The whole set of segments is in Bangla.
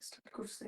স্টার্ট করছি।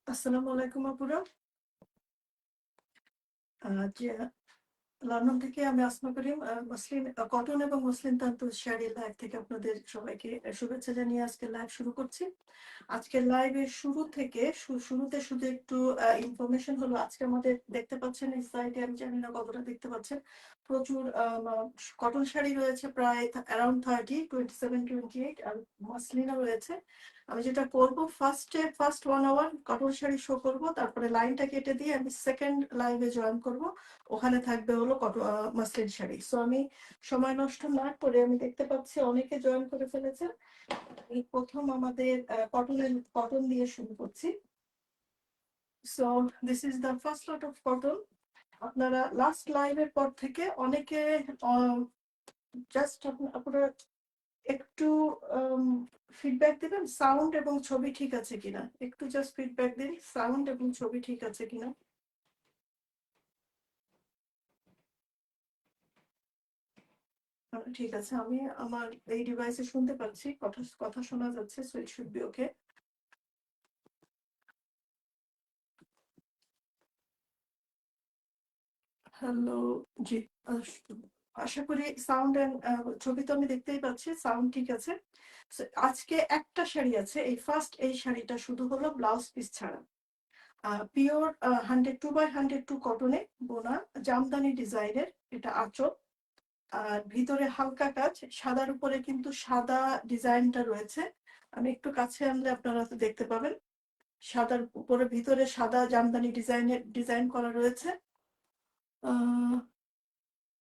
আসসালামু আলাইকুম আপুরা। যে লন্ডন থেকে আমি আসমা করিম, মুসলিম কটন এবং মুসলিম তান্তু শাড়ি লাইভ থেকে আপনাদের সবাইকে শুভেচ্ছা জানিয়ে আজকে লাইভ শুরু করছি। আজকের লাইভের শুরু থেকে শুরুতে শুধু একটু ইনফরমেশন হলো, আজকে আমাদের দেখতে পাচ্ছেন এই সাইডে, আমি জানি না কতটা দেখতে পাচ্ছেন, প্রচুর কটন শাড়ি রয়েছে, প্রায় অ্যারাউন্ড 27-28, আর মসলিনও রয়েছে। আমি যেটা করবো, first 1 hour cotton sari show করবো, তারপরে লাইনটা কেটে দিয়ে আমি সেকেন্ড লাইভে জয়েন করব, ওখানে থাকবে হলো মসলিন শাড়ি। সো আমি সময় নষ্ট না করে, আমি দেখতে পাচ্ছি অনেকে জয়েন করে ফেলেছে। এই প্রথম আমাদের কটন দিয়ে শুরু করছি। So this is the first lot of cotton. আপনারা লাস্ট লাইভের পর থেকে অনেকে জাস্ট আপনারা একটু ফিডব্যাক দিবেন, সাউন্ড এবং ছবি ঠিক আছে কিনা, একটু জাস্ট ফিডব্যাক দিন, সাউন্ড এবং ছবি ঠিক আছে কিনা। ঠিক আছে, আমি আমার এই ডিভাইসে শুনতে পাচ্ছি, কথা কথা শোনা যাচ্ছে, so it should be okay. Hello. জি। আহ, আশা করি সাউন্ড এন্ড ছবি তো আমি দেখতেই পাচ্ছি, সাউন্ড ঠিক আছে। So, আজকে একটা শাড়ি আছে, এই ফার্স্ট এই শাড়িটা শুধু হলো ব্লাউজ পিস ছাড়া, পিওর 102/102 কটনে বোনা, জামদানি ডিজাইনের এটা আঁচল। আর ভিতরে হালকা কাজ, সাদার উপরে কিন্তু সাদা ডিজাইনটা রয়েছে। আমি একটু কাছে আনলে আপনারা তো দেখতে পাবেন, সাদার উপরে ভিতরে সাদা জামদানি ডিজাইন করা রয়েছে। আহ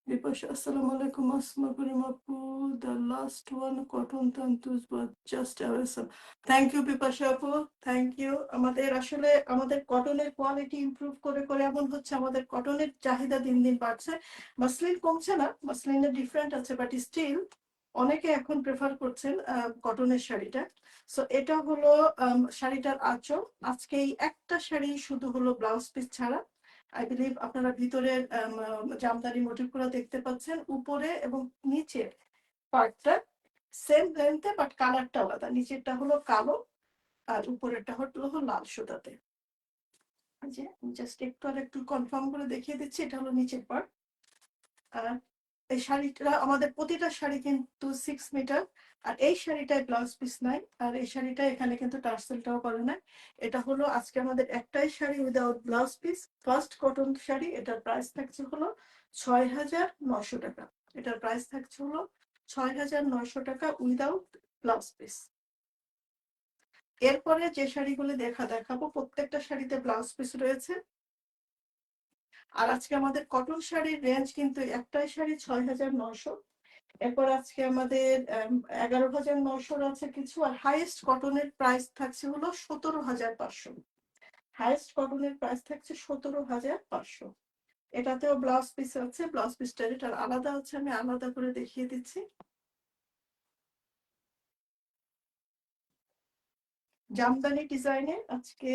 বিপাশা, আসসালামু আলাইকুম, আসমা করিম আপু। দ্য লাস্ট ওয়ান কটন তান্তুজ was just awesome. Thank you Bipasha আপু, থ্যাংক ইউ। আমাদের আসলে আমাদের কটনের কোয়ালিটি ইমপ্রুভ করে করে এমন হচ্ছে, আমাদের কটনের চাহিদা দিন দিন বাড়ছে। মাসলিন কমছে না, মাসলিনের ডিফারেন্ট আছে, বাট স্টিল অনেকে এখন প্রেফার করছেন কটনের শাড়িটা। সো এটা হলো শাড়িটার আঁচল। আজকে এই একটা শাড়ি শুধু হলো ব্লাউজ পিস ছাড়া। আই বিলিভ আপনারা ভিতরের জামদানি মোটিভগুলো দেখতে পাচ্ছেন, উপরে এবং নিচের পার্টটা সেম লেন্থে, বাট কালারটা আলাদা। নিচেরটা হলো কালো আর উপরেরটা হলো লাল সুতাতে। যে জাস্ট একটু আর একটু কনফার্ম করে দেখিয়ে দিচ্ছি, এটা হলো নিচের পার্ট। আর এই শাড়িটা, আমাদের প্রতিটা শাড়ি কিন্তু 6 মিটার। আর এই শাড়িটায় ব্লাউজ পিস নাই, আর এই শাড়িটা এখানে কিন্তু টার্সেলটাও করে নাই। এটা হলো আজকে আমাদের একটাই sari without blouse piece, first cotton sari. এটার প্রাইস থাকছে হলো 6,900 টাকা। এটার প্রাইস থাকছে হলো 6,900 টাকা উইদাউট ব্লাউজ পিস। এরপরে যে শাড়িগুলো দেখাবো, প্রত্যেকটা শাড়িতে ব্লাউজ পিস রয়েছে। আর আজকে আমাদের কটন শাড়ির রেঞ্জ কিন্তু একটাই শাড়ি 6,900। এরপর আজকে আমাদের 11,900 আছে কিছু, আর হাইয়েস্ট কটনের প্রাইস থাকছে হলো 17,500। হাইয়েস্ট কটনের প্রাইস থাকছে 17,500। এটাতেও ব্লাউজ পিস আছে, ব্লাউজ পিসটার এটার আলাদা আছে, আমি আলাদা করে দেখিয়ে দিচ্ছি। জামদানি ডিজাইনে আজকে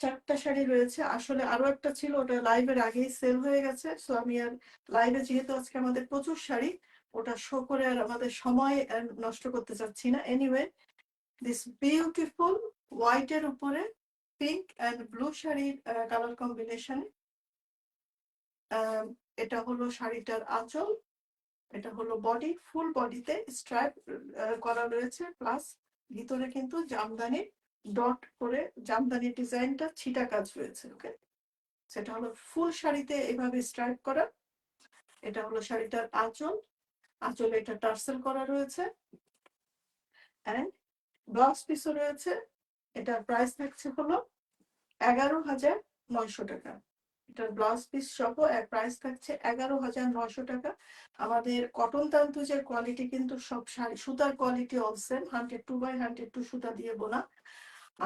4টা শাড়ি রয়েছে। আসলে আরো একটা ছিল, ওটা লাইভের আগেই সেল হয়ে গেছে। সো আমি আর লাইভে, যেহেতু আজকে আমাদের প্রচুর শাড়ি, ওটা শো করে আর আমাদের সময় নষ্ট করতে চাচ্ছি না। এনিওয়ে, দিস বিউটিফুল হোয়াইটের উপরে পিঙ্ক অ্যান্ড ব্লু শাড়ির কালার কম্বিনেশনে, এটা হলো শাড়িটার আঁচল, এটা হলো বডি, ফুল বডিতে স্ট্রাইপ করা রয়েছে, প্লাস ভিতরে কিন্তু জামদানি ডট করে জামদানি ডিজাইনটা ছিটা কাজ রয়েছে। ওকে, সেটা হলো ফুল শাড়িতে এভাবে স্ট্রাইপ করা। এটা হলো শাড়িটার আঁচল, আঁচলে এটা টার্সেল করা রয়েছে, অ্যান্ড ব্লাউজ পিসও রয়েছে। এটার প্রাইস থাকছে হলো 11,900 টাকা। এটার ব্লাউজ পিস সহ প্রাইস থাকছে 11,900 টাকা। আমাদের কটন তান্তুজের কোয়ালিটি কিন্তু সব শাড়ি, সুতার কোয়ালিটি অল সেম, 102/102 সুতা দিয়ে বোনা।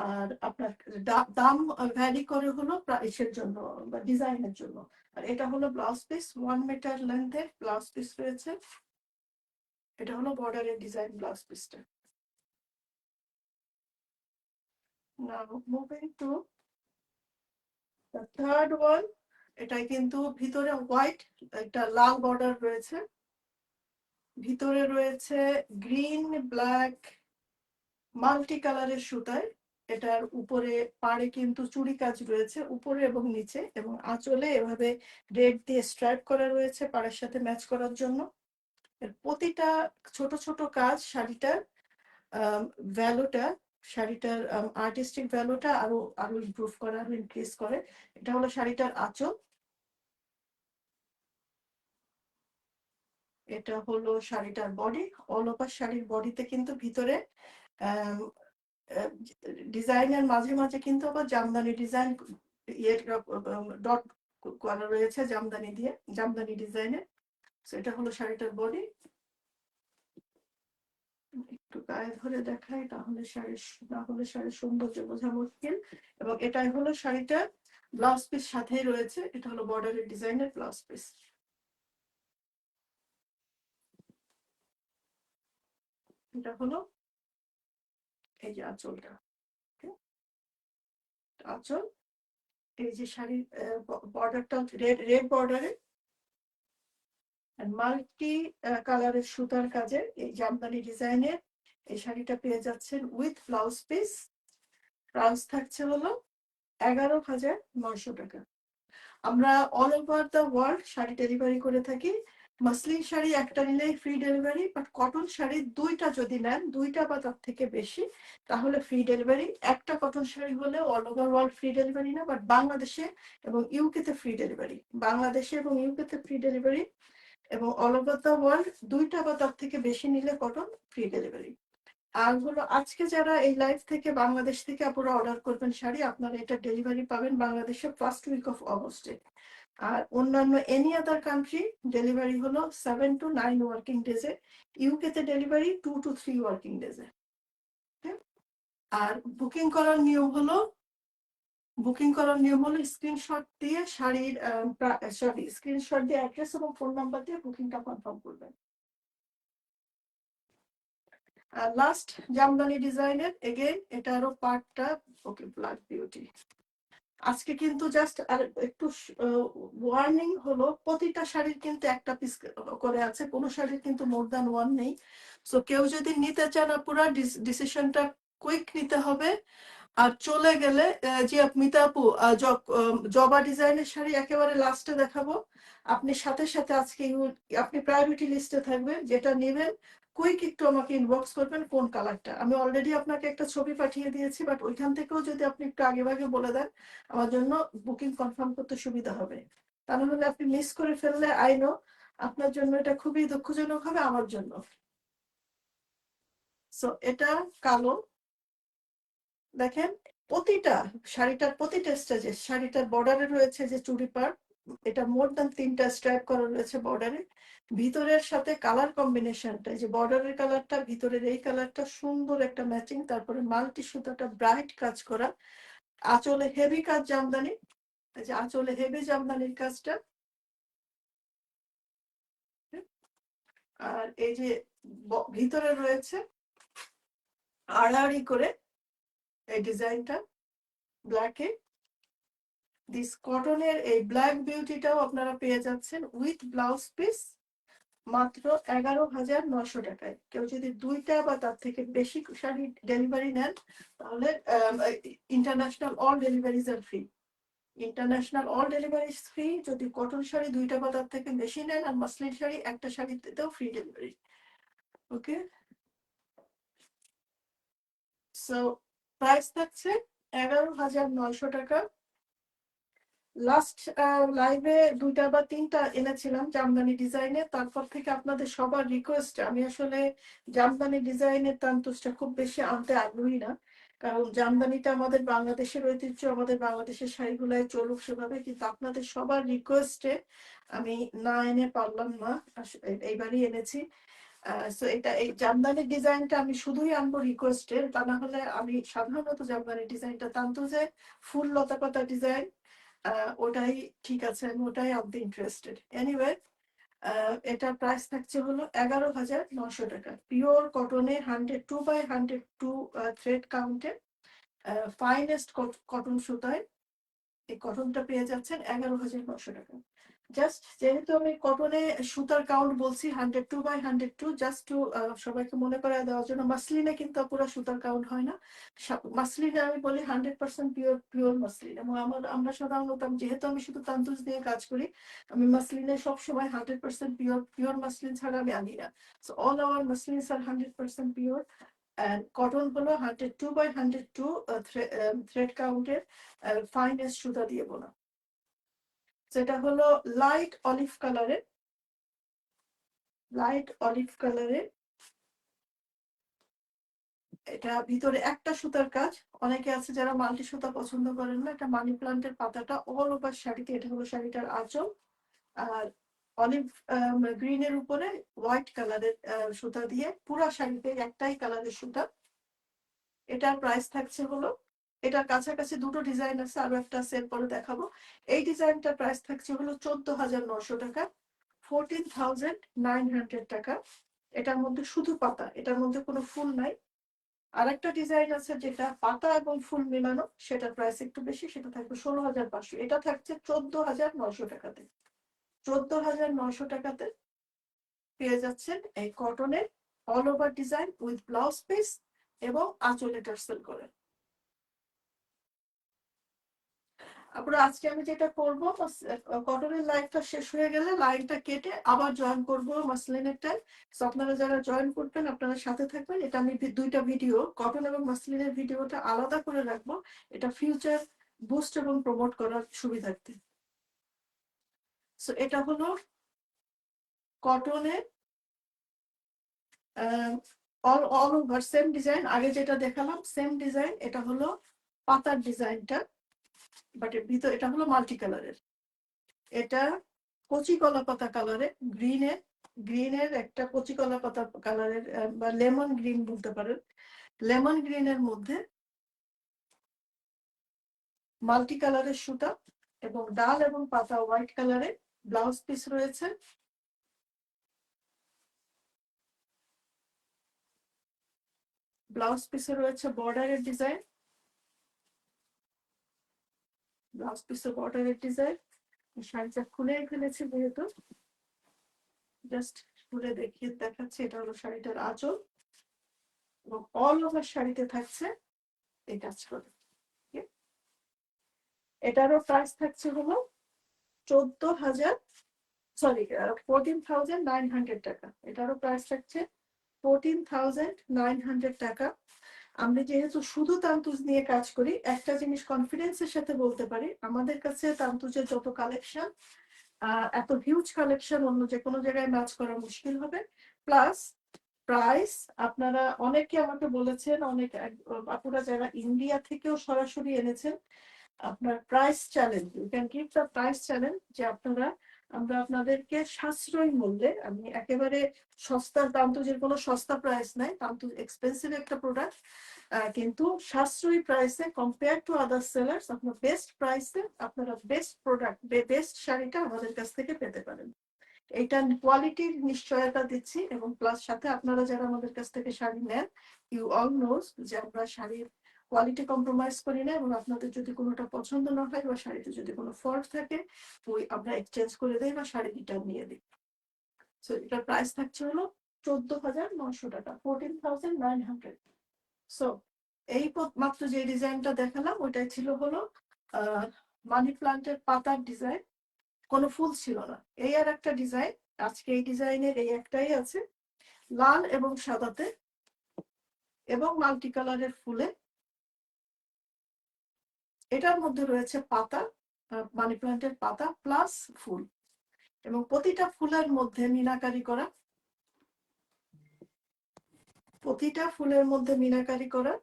আর আপনার দাম ভ্যারি করে হলো প্রাইসের জন্য বা ডিজাইনের জন্য। আর এটা হলো ব্লাউজ পিস, 1 মিটার লেন্থের ব্লাউজ পিস রয়েছে। এটা হলো বর্ডারের ডিজাইন ব্লাউজ পিসটা। Now moving to the third one. এটাই কিন্তু ভিতরে হোয়াইট, একটা লাল বর্ডার রয়েছে, ভিতরে রয়েছে গ্রিন ব্ল্যাক মাল্টি কালারের সুতায়। এটার উপরে পাড়ে কিন্তু চুড়ি কাজ রয়েছে উপরে এবং নিচে, এবং আঁচলে এভাবে রেড দিয়ে স্ট্রাইপ করা রয়েছে পাড়ের সাথে ম্যাচ করার জন্য। এর প্রতিটা ছোট ছোট কাজ শাড়িটার ভ্যালুটা, শাড়িটার আর্টিস্টিক ভ্যালুটা আরো আরো ইমপ্রুভ করে, আরো ইনক্রিজ করে। এটা হলো শাড়িটার আঁচল, এটা হলো শাড়িটার বডি। অল ওভার শাড়ির বডিতে কিন্তু ভিতরে ডিজাইনের মাঝে মাঝে কিন্তু আবার জামদানি ডিজাইন ইয়ে ডট করা রয়েছে জামদানি দিয়ে, জামদানি ডিজাইনের। সেটা হলো শাড়িটার বডি। একটু গায়ে ধরে দেখাই, তাহলে শাড়ির, না হলে শাড়ির সৌন্দর্য বোঝা মুশকিল। এবং এটাই হলো শাড়িটার ব্লাউজ পিস সাথেই রয়েছে, এটা হলো বর্ডারের ডিজাইনের ব্লাউজ পিস। এটা হলো এই যে আঁচলটা, আঁচল, এই যে শাড়ির বর্ডারটা রেড রেড বর্ডারে মাল্টি কালারের সুতার কাজে এই জামদানি ডিজাইনের এই শাড়িটা পেয়ে যাচ্ছেন উইথ ব্লাউজ পিস। প্রাইস থাকছে হলো 11,900 টাকা। আমরা all over the world sari delivery করে থাকি। মাসলিন শাড়ি একটা নিলেই free delivery, but cotton sari দুইটা যদি নেন, দুইটা বা তার থেকে বেশি, তাহলে ফ্রি ডেলিভারি। একটা কটন শাড়ি হলে all over world free delivery না, বাট বাংলাদেশে এবং ইউকেতে ফ্রি ডেলিভারি, বাংলাদেশে এবং ইউকেতে ফ্রি ডেলিভারি, এবং অল ওভার দ্য ওয়ার্ল্ড দুইটা বা তার থেকে বেশি নিলে কটন ফ্রি ডেলিভারি। আর হলো আজকে যারা এই লাইভ থেকে বাংলাদেশ থেকে আপনারা অর্ডার করবেন শাড়ি, আপনারা এটা ডেলিভারি পাবেন বাংলাদেশের ফার্স্ট উইক অফ অগস্টে। আর অন্যান্য এনি আদার কান্ট্রি ডেলিভারি হলো 7 to 9 ওয়ার্কিং ডেজে। ইউকেতে ডেলিভারি 2 to 3 ওয়ার্কিং ডেজে। আর বুকিং করার নিয়ম হলো স্ক্রিনশট দিয়ে শাড়ির স্ক্রিনশট দিয়ে অ্যাড্রেস এবং ফোন নাম্বার দিয়ে বুকিংটা কনফার্ম করবেন। আর লাস্ট জামদানি ডিজাইনের এগেইন এটারও পার্টটা, ওকে, ব্ল্যাক বিউটি। আজকে কিন্তু জাস্ট আর একটু ওয়ার্নিং হলো, প্রতিটা শাড়ির কিন্তু একটা পিস করে আছে, কোনো শাড়ির কিন্তু মোর দ্যান ওয়ান নেই। সো কেউ যদি নিতে চান পুরো ডিসিশনটা কুইক নিতে হবে। আর চলে গেলে যে মিতা আপু, জবা ডিজাইনের শাড়ি একেবারে লাস্টে দেখাবো। আপনি সাথে সাথে আজকে আপনি প্রায়োরিটি লিস্টে থাকবেন, যেটা নেবেন কুইক একটু আমাকে ইনবক্স করবেন কোন কালারটা। আমি অলরেডি আপনাকে একটা ছবি পাঠিয়ে দিয়েছি, বাট ওইখান থেকেও যদি আপনি একটু আগে ভাগে বলে দেন আমার জন্য বুকিং কনফার্ম করতে সুবিধা হবে। তা নাহলে আপনি মিস করে ফেললে আই নো আপনার জন্য এটা খুবই দুঃখজনক হবে, আমার জন্য। সো এটা কালো, দেখেন প্রতিটা শাড়িটার প্রতিটা স্টেজে শাড়িটার বর্ডারে রয়েছে যে চুড়ি পার, এটা মোর দ্যান 3টা স্ট্রাইপ করা রয়েছে বর্ডারে। ভিতরের সাথে কালার কম্বিনেশনটা, যে বর্ডারের কালারটা ভিতরের এই কালারটা সুন্দর একটা ম্যাচিং, তারপরে মাল্টি সুতাটা ব্রাইট কাজ করা, আঁচলে হেভি কাজ জামদানি, এই যে আঁচলে হেভি জামদানির কাজটা। আর এই যে ভিতরে রয়েছে আড়াআড়ি করে এই ডিজাইনটা ব্ল্যাকে। দিস কটনের এই ব্ল্যাক বিউটিটাও আপনারা পেয়ে যাচ্ছেন উইথ ব্লাউজ পিস মাত্র 11,900 টাকায়। কেউ যদি 2টা বা তার থেকে বেশি শাড়ি ডেলিভারি নেন তাহলে ইন্টারন্যাশনাল অল ডেলিভারিজ আর free. International all deliveries free যদি কটন শাড়ি 2টা বা তার থেকে বেশি নেন, আর মাসলিন শাড়ি একটা শাড়িতেও ফ্রি ডেলিভারি। ওকে, সো প্রাইস থাকছে 11,900 টাকা। লাস্ট লাইভে 2টা বা 3টা এনেছিলাম জামদানি ডিজাইনে, তারপর থেকে আপনাদের সবার রিকোয়েস্ট আমি আসলে জামদানি ডিজাইনের তান্তুজটা খুব বেশি আনতে আগ্রহী না, কারণ জামদানিটা আমাদের বাংলাদেশের ঐতিহ্য, আমাদের বাংলাদেশের শাড়িগুলাই চলুক সেভাবে, কিন্তু আপনাদের সবার রিকোয়েস্টে আমি না এনে পারলাম না, এইবারই এনেছি। সো এটা এই জামদানি ডিজাইনটা আমি শুধুই আনবো রিকোয়েস্টের, তা না হলে আমি সাধারণত জামদানি ডিজাইনটা তান্তুজে ফুল লতা পাতা ডিজাইন ওটাই ঠিক আছে, আমি ওটাই আনতে ইন্টারেস্টেড। এনিওয়ে এটার প্রাইস থাকছে হলো 11,900 টাকা। পিওর কটনে 102/102 থ্রেড কাউন্টে ফাইনেস্ট কটন সুতায় এই কটনটা পেয়ে যাচ্ছেন 11,900 টাকা। জাস্ট যেহেতু আমি কটনে সুতার কাউন্ট বলছি 102/102, জাস্ট টু সবাইকে মনে করায় দেওয়ার জন্য। মাসলিনে কিন্তু পুরো সুতার কাউন্ট হয় না। মাসলিনে আমি বলি 100% পিওর পিওর মাসলিন, এবং আমরা সাধারণত যেহেতু আমি শুধু তান্তুজ দিয়ে কাজ করি, আমি মাসলিনে সবসময় 100% পিওর পিওর মাসলিন ছাড়া আমি আনি না। সো অল আওয়ার মাসলিনস আর 100% পিওর। And কটন হলো 102/102 থ্রেড কাউন্টের ফাইনেস্ট সুতা দিয়ে বোনা। সেটা হলো লাইট অলিভ কালারে, লাইট অলিভ কালারে। এটা ভিতরে একটা সুতার কাজ। অনেকে আছে যারা মাল্টি সুতা পছন্দ করেন না, এটা মানি প্লান্টের পাতাটা অল ওভার শাড়িতে, এটা হলো শাড়িটার আঁচল। আর অলিভ গ্রিনের উপরে হোয়াইট কালারের সুতা দিয়ে পুরা শাড়িতে একটাই কালারের সুতা। এটার প্রাইস থাকছে হলো, এটার কাছাকাছি দুটো ডিজাইন আছে, আরো একটা আছে এরপরে দেখাবো। এই ডিজাইনটার প্রাইস থাকছে হলো 14,900 টাকা, 14,900 টাকা। এটার মধ্যে শুধু পাতা, এটার মধ্যে কোনো ফুল নাই। আরেকটা ডিজাইন আছে যেটা পাতা এবং ফুল মিলানো, সেটার প্রাইস একটু বেশি, সেটা থাকবে 16,500। এটা থাকছে 14,900 টাকাতে। 14,900 টাকাতে পেয়ে যাচ্ছেন এই কটনের all over design with blouse piece এবং আঁচলে টার্সেল করে। আপনারা আজকে আমি যেটা করবো, কটনের লাইনটা শেষ হয়ে গেলে লাইনটা কেটে আবার জয়েন করবো মাসলিনেরটায়। সো আপনারা যারা জয়েন করবেন আপনারা সাথে থাকবেন। এটা আমি 2টা ভিডিও, কটন এবং মাসলিনের ভিডিওটা আলাদা করে রাখবো, এটা ফিউচার বুস্ট এবং প্রমোট করার সুবিধার্থে। সো এটা হলো কটনের all all over same design, আগে যেটা দেখালাম সেম ডিজাইন। এটা হলো পাতার ডিজাইনটা, বাট এর ভিতর এটা হলো মাল্টি কালারের। এটা কচি কলা পাতা কালারে, গ্রিনের গ্রিনের একটা কচি কলা পাতা কালারের বা লেমন গ্রিন বলতে পারেন। লেমন গ্রিনের মধ্যে মাল্টি কালারের সুতা এবং ডাল এবং পাতা হোয়াইট কালারে ব্লাউজ পিস রয়েছে। ব্লাউজ পিসে রয়েছে বর্ডারের ডিজাইন, ব্লাউজ পিসে বর্ডারের ডিজাইন। শাড়িটা খুলে ফেলেছি যেহেতু, জাস্ট খুলে দেখাচ্ছি। এটা হলো শাড়িটার আঁচল এবং অল ওভার শাড়িতে থাকছে এই কাজ করে। এটারও প্রাইস থাকছে হলো 14,000, সরি 14,900 টাকা। এটারও প্রাইস থাকছে 14,900 টাকা। আমরা যেহেতু শুধু তান্তুজ নিয়ে কাজ করি, একটা জিনিস কনফিডেন্সের সাথে বলতে পারি, আমাদের কাছে তান্তুজের যত কালেকশন, এত হিউজ কালেকশন অন্য যে কোনো জায়গায় ম্যাচ করা মুশকিল হবে। প্লাস প্রাইস, আপনারা অনেকে আমাকে বলেছেন, অনেক আপুরা যারা ইন্ডিয়া থেকেও সরাসরি এনেছেন, আপনার price challenge, you can give the price challenge, যে আপনারা আমরা আপনাদেরকে সাশ্রয়ী মূল্যে, আমি একেবারে সস্তার তান্তুজের কোনো সস্তা প্রাইস নাই, তান্তুজ এক্সপেন্সিভ একটা প্রোডাক্ট, কিন্তু সাশ্রয়ী প্রাইসে কম্পেয়ার টু আদার সেলার্স আপনার বেস্ট প্রাইসে আপনারা বেস্ট প্রোডাক্ট, বেস্ট শাড়িটা আমাদের কাছ থেকে পেতে পারেন। এইটা কোয়ালিটির নিশ্চয়তা দিচ্ছি, এবং প্লাস সাথে আপনারা যারা আমাদের কাছ থেকে শাড়ি নেন, ইউ অল নোজ যে আমরা শাড়ির কোয়ালিটি কম্প্রোমাইজ করি না, এবং আপনাদের যদি কোনোটা পছন্দ না হয় বা শাড়িতে যদি কোনো ফল্ট থাকে ওই আমরা এক্সচেঞ্জ করে দেই বা শাড়ি রিটার্ন নিয়ে দিই। সো এটার প্রাইস থাকছে হলো 14,900 টাকা, 14,900। সো এই মাত্র যে ডিজাইনটা দেখালাম ওইটাই ছিল হলো মানি প্লান্টের পাতার ডিজাইন, কোনো ফুল ছিল না। এই আর একটা ডিজাইন, আজকে এই ডিজাইনের এই একটাই আছে, লাল এবং সাদাতে এবং মাল্টি কালারের ফুলে। এটার মধ্যে রয়েছে পাতা, মানি প্লান্টের পাতা প্লাস ফুল, এবং প্রতিটা ফুলের মধ্যে মিনাকারি করা, প্রতিটা ফুলের মধ্যে মিনাকারি করা।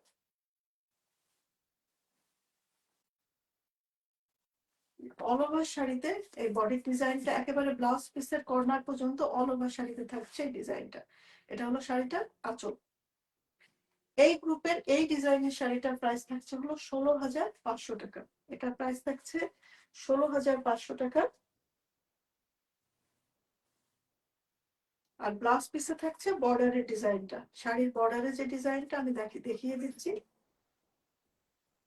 অল ওভার শাড়িতে এই বডি ডিজাইনটা একেবারে ব্লাউজ পিসের কর্নার পর্যন্ত অল ওভার শাড়িতে থাকছে এই ডিজাইনটা। এটা হলো শাড়িটার আঁচল। এই গ্রুপের এই ডিজাইনের শাড়িটার প্রাইস থাকছে হলো 16,500 টাকা। এটার প্রাইস থাকছে 16,500 টাকা। আর ব্লাউজ পিসে থাকছে বর্ডারের ডিজাইনটা, শাড়ির বর্ডারে যে ডিজাইনটা আমি দেখিয়ে দিচ্ছি,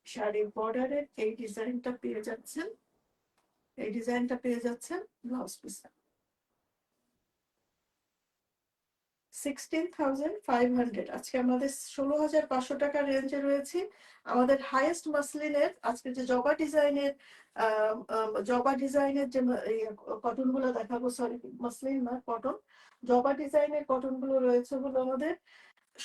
শাড়ির বর্ডারের এই ডিজাইনটা পেয়ে যাচ্ছেন, এই ডিজাইনটা পেয়ে যাচ্ছেন ব্লাউজ পিসে। 16,500। আজকে আমাদের 16,500 টাকার রেঞ্জে রয়েছে। আমাদের হাইয়েস্ট মাসলিনের আজকে যে জবা ডিজাইনের যে কটন গুলো দেখাবো, সরি মাসলিন না কটন, জবা ডিজাইনের কটন গুলো রয়েছে হলো আমাদের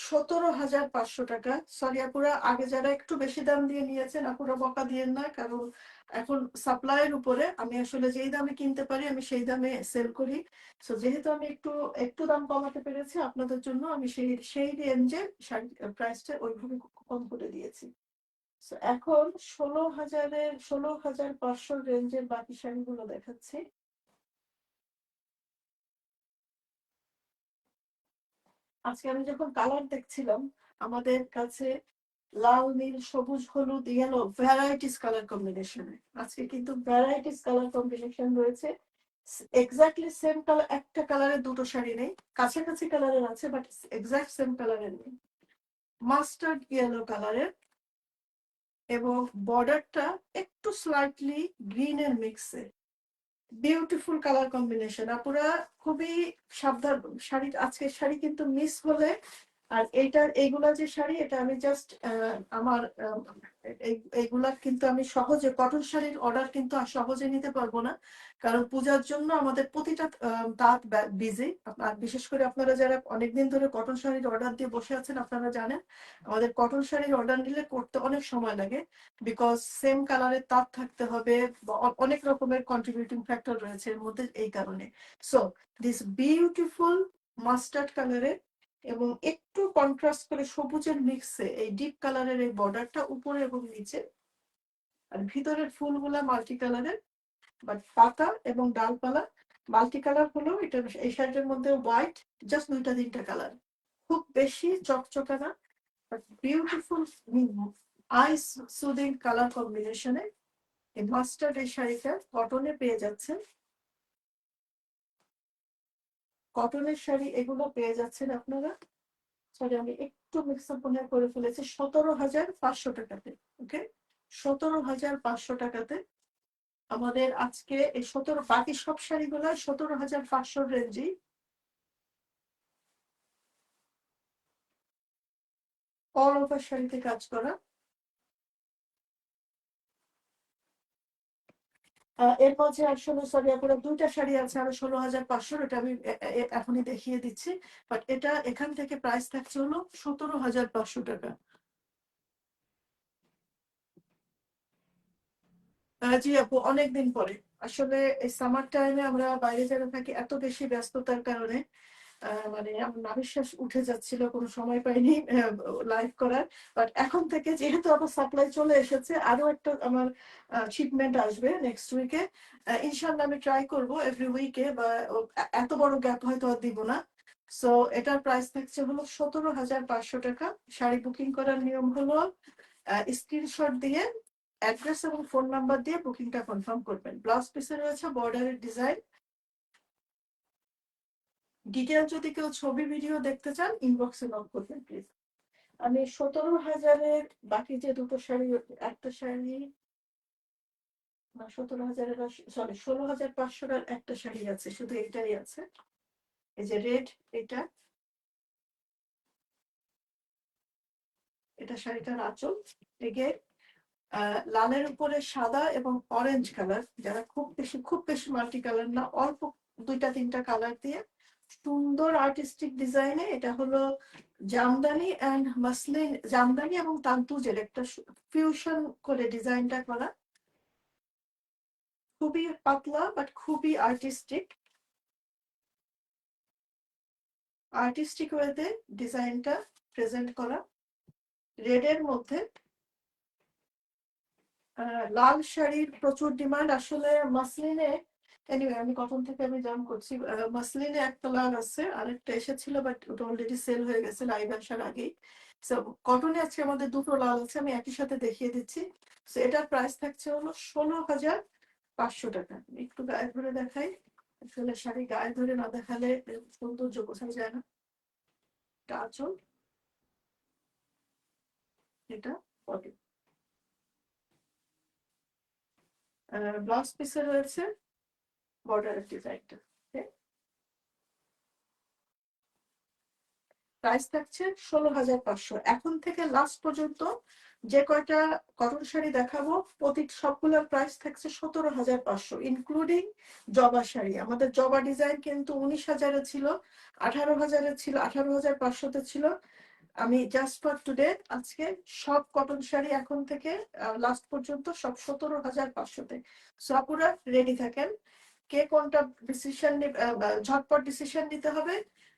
17,500 টাকা। সরি আপুরা, আগে যারা একটু বেশি দাম দিয়ে নিয়েছেন আপুরা বকা দিয়েন না, কারণ এখন সাপ্লাইয়ের উপরে আমি আসলে যেই দামে কিনতে পারি আমি সেই দামে সেল করি। সো যেহেতু আমি একটু একটু দাম কমাতে পেরেছি আপনাদের জন্য, আমি সেই সেই রেঞ্জে প্রাইসটা ওইভাবে কম করে দিয়েছি। সো এখন 16,500 রেঞ্জের বাকি শাড়িগুলো দেখাচ্ছি। আজকে আমি যখন কালার দেখছিলাম আমাদের কাছে লাল নীল সবুজ হলুদ ইয়েলো ভ্যারাইটিস কালার কম্বিনেশনে, আজকে কিন্তু ভ্যারাইটিস কালার কম্বিনেশন রয়েছে। এক্স্যাক্টলি সেম কালার একটা কালারের দুটো শাড়ি নেই, কাছাকাছি কালারের আছে বাট এক্স্যাক্ট সেম কালারের নেই। মাস্টার্ড ইয়েলো কালারের এবং বর্ডারটা একটু স্লাইটলি গ্রিনের মিক্সে, বিউটিফুল কালার কম্বিনেশন। আপুরা খুবই সাবধান, শাড়ি আজকের শাড়ি কিন্তু মিস হলে, আর এইগুলা যে শাড়ি এটা আমি জাস্ট আমার এইগুলা কিন্তু আমি সহজে কটন শাড়ির অর্ডার কিন্তু আর সহজে নিতে পারবো না, কারণ পূজার জন্য আমাদের প্রতিটা তাঁত বিজি। আর বিশেষ করে আপনারা যারা অনেকদিন ধরে কটন শাড়ির অর্ডার দিয়ে বসে আছেন আপনারা জানেন আমাদের কটন শাড়ির অর্ডার নিলে করতে অনেক সময় লাগে, বিকজ সেম কালারের তাঁত থাকতে হবে, অনেক রকমের কন্ট্রিবিউটিং ফ্যাক্টর রয়েছে এর মধ্যে, এই কারণে। সো দিস বিউটিফুল মাস্টার্ড কালারের এবং একটু কন্ট্রাস্ট করে সবুজের মিক্সে এই ডিপ কালারের এই বর্ডারটা উপরে এবং নিচে, আর ভিতরের ফুলগুলা মাল্টি কালারের, বাট পাতা এবং ডালপালা মাল্টি কালার হলেও এটা এই শাড়িটার মধ্যে হোয়াইট জাস্ট দুইটা তিনটা কালার, খুব বেশি চকচকা না, but beautiful ice soothing colour কম্বিনেশনে এই মাস্টার্ড এই শাড়িটা কটনে পেয়ে যাচ্ছেন। কটনের শাড়ি এগুলো পেয়ে যাচ্ছেন আপনারা, সরি আমি একটু মিক্স আপ মনে হয় করে ফেলেছি, 17,500 টাকাতে। ওকে, 17,500 টাকাতে আমাদের আজকে এই 17, বাকি সব শাড়িগুলো 17,500 রেঞ্জেই। অল ওভার শাড়িতে কাজ করা। এর মাঝে আসলে সরি আপনার দুইটা শাড়ি আছে আরো 16,500, এটা আমি এখনই দেখিয়ে দিচ্ছি, বাট এটা এখান থেকে প্রাইস থাকছে হলো 17,500 টাকা। জি আপু, অনেকদিন পরে আসলে এই সামার টাইমে আমরা বাইরে যারা থাকি এত বেশি ব্যস্ততার কারণে মানে আমার নাভিশ্বাস উঠে যাচ্ছিল, কোনো সময় পাইনি লাইভ করার। বাট এখন থেকে যেহেতু আমার সাপ্লাই চলে এসেছে, আরো একটা আমার শিপমেন্ট আসবে নেক্সট উইকে, ইনশাল্লাহ আমি ট্রাই করব এভরি উইকে, বা এত বড় গ্যাপ হয়তো আর দিব না। সো এটার প্রাইস থাকছে হলো 17,500 টাকা। শাড়ি বুকিং করার নিয়ম হলো স্ক্রিনশট দিয়ে অ্যাড্রেস এবং ফোন নাম্বার দিয়ে বুকিংটা কনফার্ম করবেন। ব্লাউজ পিসে রয়েছে বর্ডারের ডিজাইন। ডিটেল যদি কেউ ছবি ভিডিও দেখতে চান ইনবক্সে নক করবেন প্লিজ। আমি 17,000-এর বাকি যে দুটো শাড়ি, একটা শাড়ি না 17,000-এর, সরি 16,500-এর একটা শাড়ি আছে, শুধু এটাই আছে। এই যে রেড, এটা এটা শাড়িটার আঁচল। এগে লালের উপরে সাদা এবং অরেঞ্জ কালার, যারা খুব বেশি মাল্টি কালার না, অল্প দুইটা তিনটা কালার দিয়ে সুন্দর আর্টিস্টিক ডিজাইনে, এটা হলো জামদানি অ্যান্ড মাসলিন, জামদানি এবং তান্তুজের একটা ফিউশন করে ডিজাইনটা করা, খুবই পাতলা বাট খুবই আর্টিস্টিক ওয়েতে ডিজাইনটা প্রেজেন্ট করা। রেডের মধ্যে লাল শাড়ির প্রচুর ডিমান্ড আসলে মাসলিনে। এনিওয়ে আমি কটন থেকে আমি জাম্প করছি, মাসলিনে একটা লাল আছে, আরেকটা এসেছিল বাট ওটা অলরেডি সেল হয়ে গেছে লাইভ আসার আগেই। সো কটনে আজকে আমাদের দুটো লাল আছে, আমি একই সাথে দেখিয়ে দিচ্ছি। সো এটার প্রাইস থাকছে হলো 16,500 টাকা। একটু গায়ে ধরে দেখাই, আসলে শাড়ি গায়ে ধরে না দেখালে সৌন্দর্য বোঝা যায় না। এটা আঁচল, এটা পরে ব্লাউজ পিসে রয়েছে বর্ডারের ডিজাইনটা। প্রাইস থাকছে 16,500। এখন থেকে লাস্ট পর্যন্ত যে কয়টা কটন শাড়ি দেখাবো প্রতি সবগুলোর প্রাইস থাকছে 17,500, ইনক্লুডিং জবা শাড়ি। আমাদের জবা ডিজাইন কিন্তু 19,000-এ ছিল, 18,000-এ ছিল, 18,500-তে ছিল। আমি জাস্ট ফর টুডে আজকে সব কটন শাড়ি এখন থেকে লাস্ট পর্যন্ত সব 17,500-তে। সো আপুরা রেডি থাকেন, কে কোনটা ডিসিশন ঝটপট ডিসিশন নিতে হবে,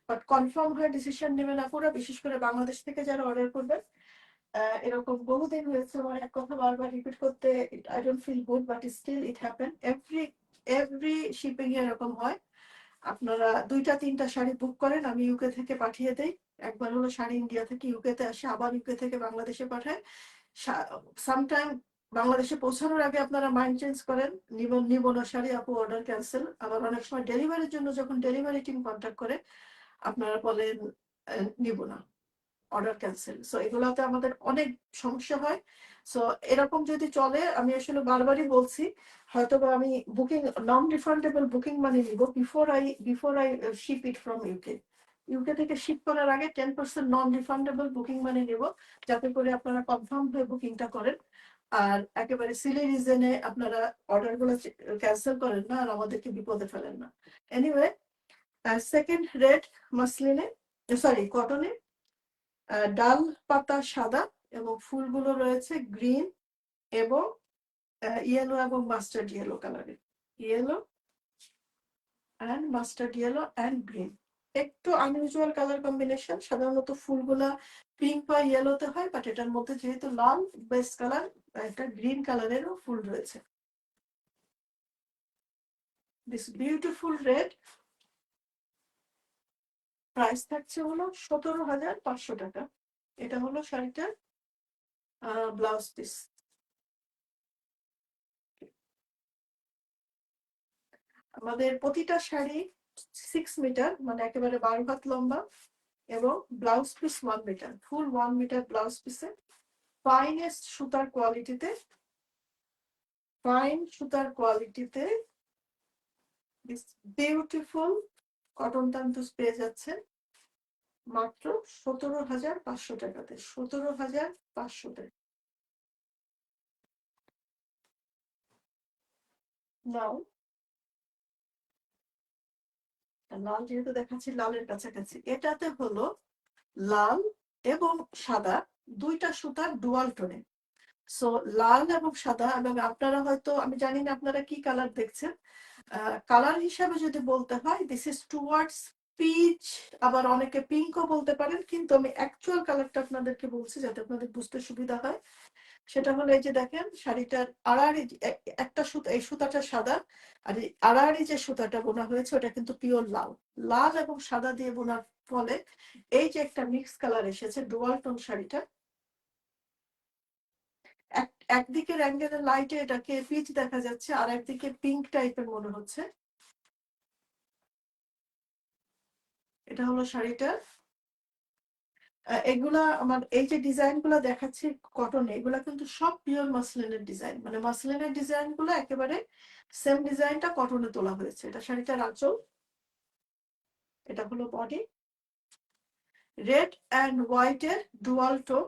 বাট কনফার্ম হয়ে ডিসিশন নেবেন আপুরা, বিশেষ করে বাংলাদেশ থেকে যারা অর্ডার করবেন। এরকম বহুদিন হয়েছে আমার এক কথা বারবার রিপিট করতে, I don't feel good but still it happen every shipping এ এরকম হয়। আপনারা দুইটা তিনটা শাড়ি বুক করেন, আমি ইউকে থেকে পাঠিয়ে দেই। একবার হলো শাড়ি ইন্ডিয়া থেকে ইউকে তে আসে, আবার ইউকে থেকে বাংলাদেশে পাঠায়। সামটাইম বাংলাদেশে পৌঁছানোর আগে আপনারা মাইন্ড চেঞ্জ করেন, নিব না শাড়ি, আপু অর্ডার ক্যান্সেল। আবার অনেক সময় ডেলিভারির জন্য যখন ডেলিভারি টিম কন্ট্যাক্ট করে আপনারা বলেন নিব না, অর্ডার ক্যান্সেল। সো এগুলোতে আমাদের অনেক সমস্যা হয়। সো এরকম যদি চলে, আমি আসলে বারবারই বলছি, হয়তো বা আমি বুকিং নন রিফান্ডেবল বুকিং মানে নিব before I ship it from UK থেকে শিপ করার আগে 10% নন রিফান্ডেবল বুকিং মানে নিব, যাতে করে আপনারা কনফার্ম হয়ে বুকিংটা করেন আর একেবারে সিলি রিজনে আপনারা অর্ডার গুলো ক্যান্সেল করেন না আর আমাদেরকে বিপদে ফেলেন না। এনিওয়ে, সেকেন্ড রেড মাসলিনে, সরি কটনে, ডাল পাতা সাদা এবং ফুলগুলো রয়েছে গ্রিন এবং ইয়েলো এবং মাস্টার্ড ইয়েলো কালারের, yellow and mustard yellow and green. একটু আনইউজুয়াল কালার কম্বিনেশন, সাধারণত ফুলগুলা পিঙ্ক বা ইয়েলোতে হয়, বাট এটার মধ্যে যেহেতু লাল বেস কালার, একটা গ্রিন কালারেরও ফুল রয়েছে। দিস বিউটিফুল রেড, প্রাইস থাকছে হলো 17,500 টাকা। এটা হলো শাড়িটার ব্লাউজ পিস। আমাদের প্রতিটা শাড়ি 6 মিটার, মানে একেবারে 12 হাত লম্বা, এবং ব্লাউজ পিস 1 মিটার, ফুল 1 মিটার ব্লাউজ পিসে ফাইনেস্ট সুতার কোয়ালিটিতে, ফাইন সুতার কোয়ালিটিতে বিউটিফুল কটন তান্তুজ পেয়ে যাচ্ছে মাত্র 17,500 টাকাতে, 17,500-তে। নাও লাল যেহেতু দেখাচ্ছি, লালের কাছাকাছি, এটাতে হলো লাল এবং সাদা দুইটা সুতার ডুয়াল টোনে। সো লাল এবং সাদা, এবং আপনারা হয়তো, আমি জানি না আপনারা কি কালার দেখছেন, কালার হিসাবে যদি বলতে হয় দিস ইজ টুয়ার্ডস পিচ, আবার অনেকে পিঙ্কও বলতে পারেন, কিন্তু আমি অ্যাকচুয়াল কালারটা আপনাদেরকে বলছি যাতে আপনাদের বুঝতে সুবিধা হয়। সেটা হলো এই যে দেখেন শাড়িটার আড়াআড়ি একটা সুতা, এই সুতাটা সাদা, আর এই আড়াআড়ি যে সুতাটা বোনা হয়েছে ওটা কিন্তু পিওর লাল। লাল এবং সাদা দিয়ে বোনার ফলে এই যে একটা মিক্স কালার এসেছে ডুয়াল টোন শাড়িটা, একদিকের অ্যাঙ্গেলের লাইটে এটাকে পিচ দেখা যাচ্ছে আর একদিকে পিঙ্ক টাইপের মনে হচ্ছে। এটা হলো শাড়িটা, এগুলা আমার এই যে ডিজাইন গুলা দেখাচ্ছি কটনে, এগুলা কিন্তু সব পিওর মাসলিনের ডিজাইন, মানে মাসলিনের ডিজাইন গুলো একেবারে সেম ডিজাইনটা কটনে তোলা হয়েছে। এটা শাড়িটার আঁচল, এটা হলো বডি, রেড অ্যান্ড হোয়াইট এর ডুয়াল টোন।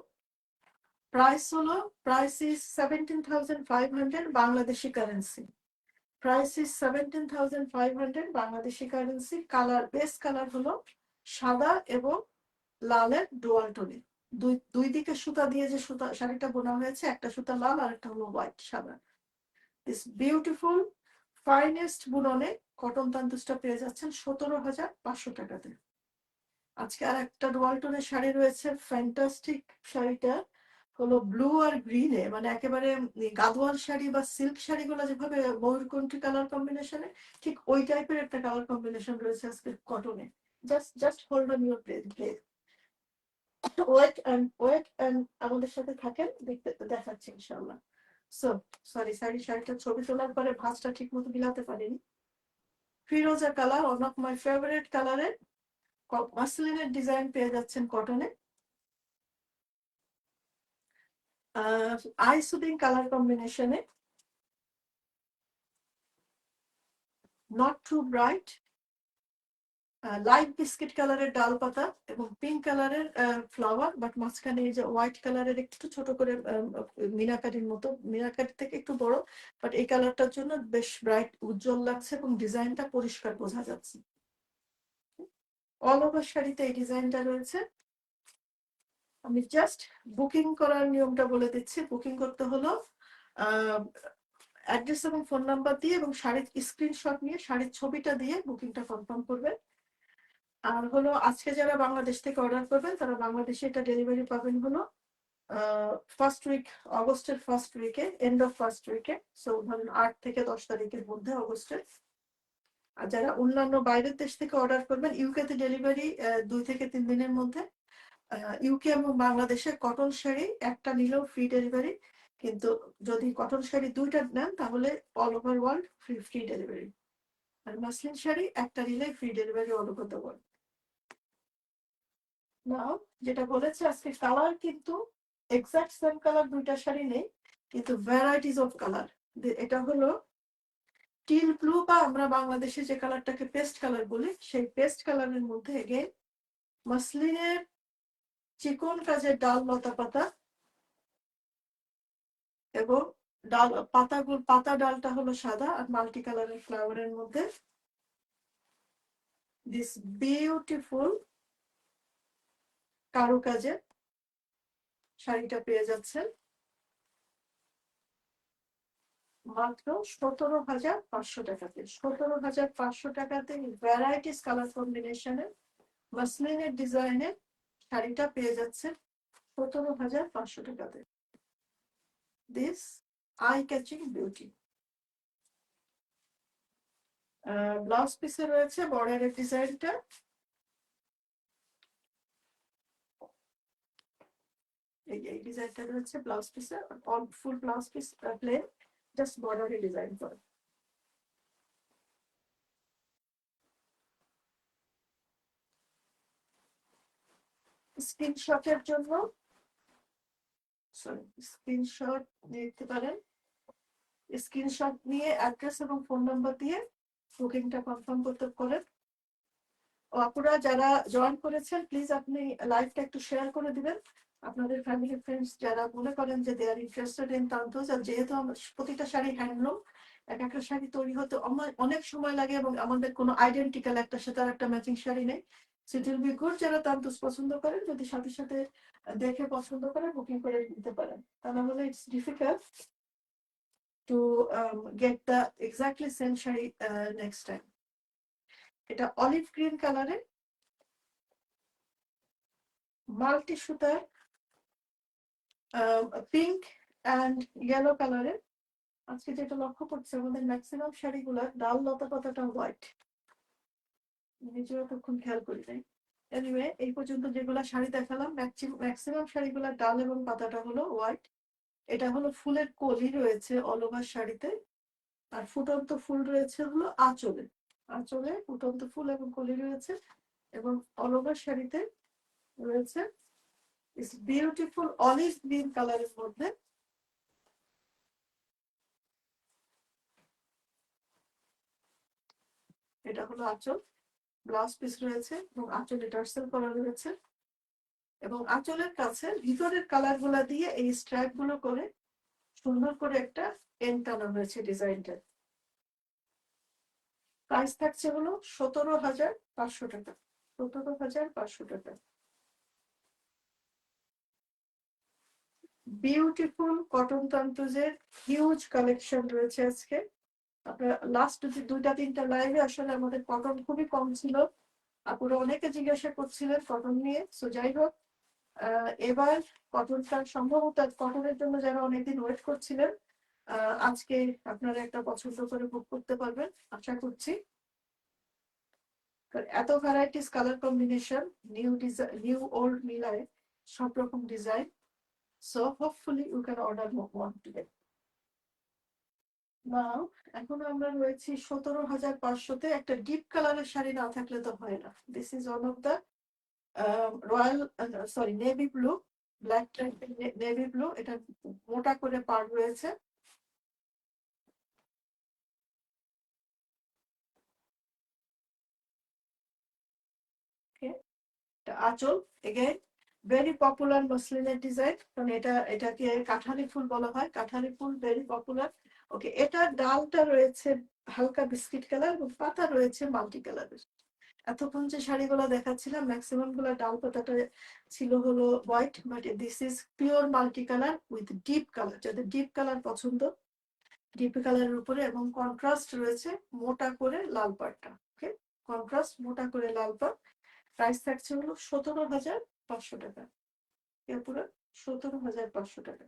প্রাইস হলো, price is 17,500 Bangladeshi currency. Price is 17,500 Bangladeshi currency. Colour, base colour হলো সাদা এবং লালের ডুয়াল টোনে। দুই দুই দিকে সুতা দিয়ে যে সুতা শাড়িটা বোনা হয়েছে, একটা সুতা লাল আর একটা হলো হোয়াইট সাদা। দিস বিউটিফুল ফাইনেস্ট বুননে কটন তান্তুসটা পেয়ে যাচ্ছেন 17,500 টাকাতে। আজকে আর একটা ডুয়াল টোনের শাড়ি রয়েছে, ফ্যান্টাস্টিক। শাড়িটা হলো ব্লু আর গ্রিনে, মানে একেবারে গাদোয়াল শাড়ি বা সিল্ক শাড়িগুলো যেভাবে ময়ূরকণ্ঠী কালার কম্বিনেশনে, ঠিক ওই টাইপের একটা কালার কম্বিনেশন রয়েছে আজকে কটনে। Just hold on your place, wait and আমাদের সাথে থাকেন, দেখতে দেখাচ্ছি ইনশাআল্লাহ। সো সরি, শাড়িটা ছবি তোলার পরে ভাঁজটা ঠিক মতো মিলাতে পারিনি। ফিরোজা colour, one of my favourite কালারের মাসলিনের ডিজাইন পেয়ে যাচ্ছেন কটনে। আই সুদিং কালার কম্বিনেশনে, not too bright, light biscuit কালারের ডাল পাতা এবং পিঙ্ক কালারের ফ্লাওয়ার, বাট মাঝখানে এই যে হোয়াইট কালারের একটু ছোট করে মিনাকারির মতো, মিনাকারি থেকে একটু বড়, বাট এই কালারটার জন্য বেশ ব্রাইট উজ্জ্বল লাগছে এবং ডিজাইনটা পরিষ্কার বোঝা যাচ্ছে। অল ওভার শাড়িতে এই ডিজাইনটা রয়েছে। আমি জাস্ট বুকিং করার নিয়মটা বলে দিচ্ছি। বুকিং করতে হলো অ্যাড্রেস এবং ফোন নাম্বার দিয়ে এবং শাড়ির স্ক্রিনশট নিয়ে শাড়ির ছবিটা দিয়ে বুকিংটা কনফার্ম করবেন। আর হলো আজকে যারা বাংলাদেশ থেকে অর্ডার করবেন তারা বাংলাদেশে এটা ডেলিভারি পাবেন হলো ফার্স্ট উইক, অগস্টের ফার্স্ট উইকে, এন্ড অফ ফার্স্ট উইকে, সো ধরেন 8 থেকে 10 তারিখের মধ্যে অগস্টের। আর যারা অন্যান্য বাইরের দেশ থেকে অর্ডার করবেন, ইউকে তে ডেলিভারি 2 থেকে 3 দিনের মধ্যে। ইউকে এবং বাংলাদেশে কটন শাড়ি একটা নিলেও ফ্রি ডেলিভারি, কিন্তু যদি কটন শাড়ি 2টা নেন তাহলে all over world free delivery. আর মাসলিন শাড়ি একটা নিলে free delivery all over the world. Now যেটা বলেছে আজকে কালার কিন্তু এক্সাক্ট সেম কালার দুইটা শাড়ি নেই, কিন্তু ভ্যারাইটিস অফ কালার। এটা হলো টিল ব্লু, বা আমরা বাংলাদেশে যে কালারটাকে পেস্ট কালার বলি, সেই পেস্ট কালারের মধ্যে এগেইন মাসলিনের চিকন কাজের ডাল লতা পাতা এবং ডাল পাতাগুলো, পাতা ডালটা হলো সাদা আর মাল্টি কালারের ফ্লাওয়ারের মধ্যে দিস বিউটিফুল কারুকাজের শাড়িটা পেয়ে যাচ্ছেন মাত্র 17,500 টাকাতে। 17,500 টাকাতে ভ্যারাইটিস কালার কম্বিনেশনে মাসলিনের ডিজাইনের শাড়িটা পেয়ে যাচ্ছেন 17,500 টাকাতে। This eye catching beauty. Blouse পিসে রয়েছে বর্ডারের ডিজাইনটা, এই ডিজাইনটা রয়েছে ব্লাউজ পিসে, all full blouse piece plain, just বর্ডারে ডিজাইন করা। স্ক্রিনশটের জন্য, সরি, স্ক্রিনশট নিতে পারেন। স্ক্রিনশট নিয়ে অ্যাড্রেস এবং ফোন নাম্বার দিয়ে বুকিংটা কনফার্ম করতে পারেন। ও আপুরা যারা জয়েন করেছেন প্লিজ আপনি লাইভটা একটু শেয়ার করে দিবেন আপনাদের ফ্যামিলি ফ্রেন্ডস যারা মনে করেন যে দে আর ইন্টারেস্টেড ইন তান্তুজ। আর যেহেতু প্রতিটা শাড়ি হ্যান্ডলুম, এক একটা শাড়ি তৈরি হতে অনেক সময় লাগে এবং আমাদের কোনো আইডেন্টিক্যাল একটা সাথে আর একটা ম্যাচিং শাড়ি নেই। So it will be good যারা তান্তুজ পছন্দ করেন যদি সাথে সাথে দেখে পছন্দ করে বুকিং করে দিতে পারেন, তা না হলে it's difficult to get the exactly same sari next time. এটা অলিভ গ্রিন কালারে মাল্টি সুতার পিঙ্ক অ্যান্ড ইয়েলো কালারের। আজকে যেটা লক্ষ্য করছি আমাদের ম্যাক্সিমাম শাড়িগুলোর ডাল লতা পাতাটা হোয়াইট, নিজেও তখন খেয়াল করি নাই। এনিওয়ে এই পর্যন্ত যেগুলো শাড়ি দেখালাম ম্যাক্সিমাম শাড়িগুলোর ডাল এবং পাতাটা হলো হোয়াইট। এটা হলো ফুলের কলি রয়েছে অল ওভার শাড়িতে, আর ফুটন্ত ফুল রয়েছে হলো আঁচলে। আঁচলে ফুটন্ত ফুল এবং কলি রয়েছে এবং অল ওভার শাড়িতে রয়েছে ইটস বিউটিফুল অলিভ গ্রিন কালারের মধ্যে। এটা হলো আঁচল, ব্লাউজ পিস রয়েছে এবং আঁচলে টার্সেল করা রয়েছে এবং আঁচলের কাছে ভিতরের কালার গুলা দিয়ে এই স্ট্রাইপ গুলো করে সুন্দর করে একটা এন টানা হয়েছে ডিজাইনটা। প্রাইস থাকছে হলো 17,500 টাকা। 17,500 টাকা। বিউটিফুল কটন তান্তুজের হিউজ কালেকশন রয়েছে আজকে। আপনার লাস্ট দুইটা তিনটা লাইভে আসলে আমাদের কটন খুবই কম ছিল, আপুরা অনেকে জিজ্ঞাসা করছিলেন কটন নিয়ে। সো যাই হোক, এবার কটনটা সম্ভবত কটনের জন্য যারা অনেকদিন ওয়েট করছিলেন, আজকে আপনারা একটা পছন্দ করে বুক করতে পারবেন আশা করছি। এত varieties colour combination, new design new old মিলায় সব রকম ডিজাইন। So hopefully you can order one today. Now এখন আমরা রয়েছি 17,500-তে। একটা ডিপ কালারের শাড়ি না থাকলে তো হয় না। This is one of the royal sorry navy blue, black navy blue. এটা মোটা করে পাড় রয়েছে। আঁচল এগেইন ভেরি পপুলার মসলিনের ডিজাইন, কারণ এটাকে কাঠালি ফুল বলা হয়। কাঠালি ফুল ভেরি পপুলার। ওকে, এটার ডালটা রয়েছে হালকা বিস্কিট কালার এবং পাতা রয়েছে মাল্টি কালারের। এতক্ষণ যে শাড়িগুলো দেখাচ্ছিলাম ম্যাক্সিমাম গুলো ডাল পাতাটা ছিল হলো white, but this is pure multi colour with deep colour. যাদের ডিপ কালার পছন্দ, ডিপ কালারের উপরে এবং কন্ট্রাস্ট রয়েছে মোটা করে লাল পাড়টা। ওকে, কন্ট্রাস্ট মোটা করে লাল পাড়। প্রাইস থাকছে হলো 17,500 টাকা। পুরো 17,500 টাকা।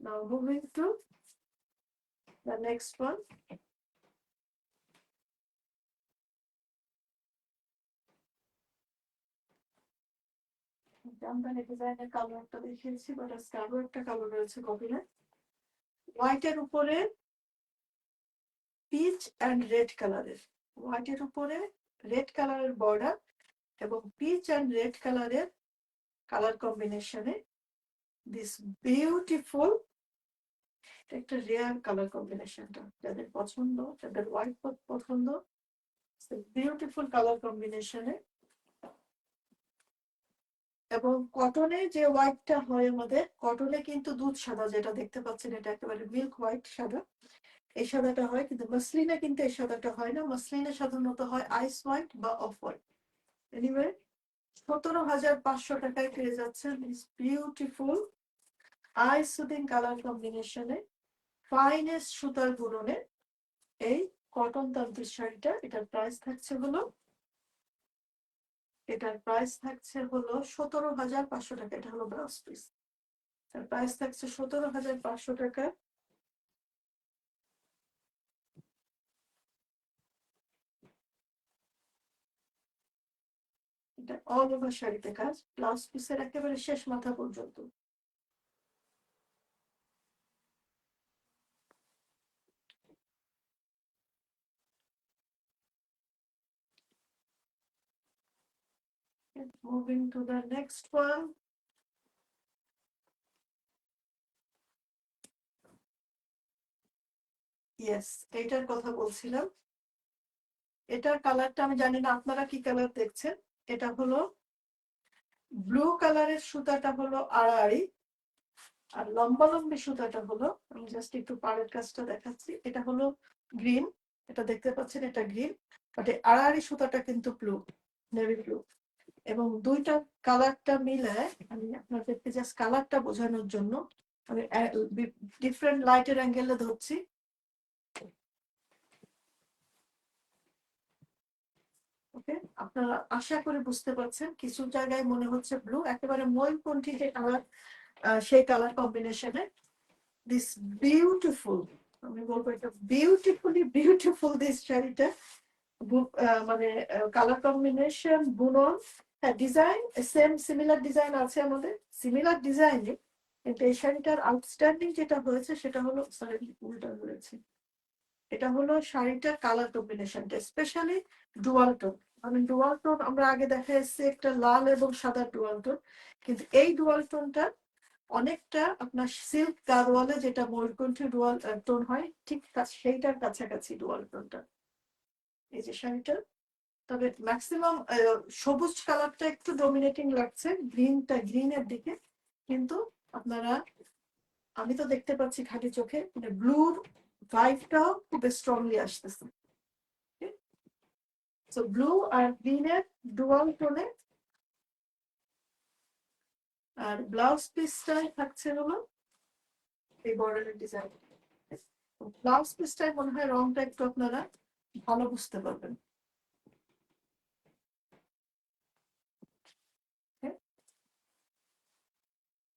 Now moving to the next one. Jamdani ডিজাইনের কালার একটা দেখিয়েছি, বাট আজকে আরো একটা কালার রয়েছে কপিলে। হোয়াইটের উপরে পিচ অ্যান্ড রেড কালারের, হোয়াইটের উপরে রেড কালারের বর্ডার এবং পিচ অ্যান্ড রেড কালারের কালার কম্বিনেশনে দিস বিউটিফুল। একটা রেয়ার কালার কম্বিনেশনটা যাদের পছন্দ, যাদের হোয়াইট পছন্দ, বিউটিফুল কালার কম্বিনেশনে। এবং কটনে যে হোয়াইটটা হয় আমাদের, কটনে কিন্তু দুধ সাদা যেটা দেখতে পাচ্ছেন এটা একেবারে মিল্ক হোয়াইট সাদা, এই সাদাটা হয়। কিন্তু মসলিনে কিন্তু এই সাদাটা হয় না। মসলিনে সাধারণত হয় আইস হোয়াইট বা অফ হোয়াইট। এনিওয়ে 17,500 টাকায় পেয়ে যাচ্ছেন this beautiful I soothing colour কম্বিনেশনে ফাইনেস্ট সুতার বুননে এই কটন তান্ত্রিক শাড়িটা। এটার প্রাইস থাকছে হলো 17,500 টাকা। এটা হলো ব্লাউজ পিস। তার প্রাইস থাকছে 17,500 টাকা। এটা অল ওভার শাড়িতে কাজ, ব্লাউজ পিসের একেবারে শেষ মাথা পর্যন্ত। Moving to the next one. Yes, এটার কথা বলছিলাম। এটার কালারটা আমি জানি না আপনারা কি কালার দেখছেন। এটা হলো ব্লু কালারের সুতাটা হলো আড়াআড়ি, আর লম্বা লম্বি সুতাটা হলো, আমি জাস্ট একটু পাড়ের কাজটা দেখাচ্ছি, এটা হলো গ্রিন। এটা দেখতে পাচ্ছেন এটা গ্রিন, বাট আড়াআড়ি সুতাটা কিন্তু ব্লু, নেভি ব্লু। এবং দুইটা কালারটা মিলায় আমি আপনাদেরকে জাস্ট কালারটা বোঝানোর জন্য আমি ডিফারেন্ট লাইটের অ্যাঙ্গেলে ধরছি। ওকে, আপনারা আশা করে বুঝতে পারছেন কিছু জায়গায় মনে হচ্ছে ব্লু, একেবারে ময়ূরকণ্ঠী যে কালার, সেই কালার কম্বিনেশনে দিস বিউটিফুল, আমি বলবো এটা বিউটিফুলি বিউটিফুল দিস শাড়িটা। মানে কালার কম্বিনেশন, বুনন, হ্যাঁ ডিজাইন সেম সিমিলার ডিজাইন আছে আমাদের, সিমিলার ডিজাইনে। কিন্তু এই শাড়িটার আউটস্ট্যান্ডিং যেটা হয়েছে সেটা হলো, সরি উল্টা হয়েছে, এটা হলো শাড়িটার কালার কম্বিনেশনটা, স্পেশালি ডুয়াল টোন। মানে ডুয়াল টোন আমরা আগে দেখা এসেছে একটা লাল এবং সাদা ডুয়াল টোন, কিন্তু এই ডুয়াল টোনটা অনেকটা আপনার সিল্ক গারওয়ালে যেটা ময়ূরকণ্ঠী ডুয়াল টোন হয়, ঠিক সেইটার কাছাকাছি ডুয়াল টোনটা এই যে শাড়িটা। তবে ম্যাক্সিমাম সবুজ কালারটা একটু ডমিনেটিং লাগছে, গ্রিনের দিকে, কিন্তু আপনারা, আমি তো দেখতে পাচ্ছি খাঁটি চোখে, মানে ব্লুর ভাইবটাও খুব স্ট্রংলি আসতেছে। সো ব্লু আর গ্রিনের ডুয়াল টোনে। আর ব্লাউজ পিসটাই থাকছে হলো এই বর্ডারের ডিজাইন। ব্লাউজ পিসটাই মনে হয় রংটা একটু আপনারা ভালো বুঝতে পারবেন।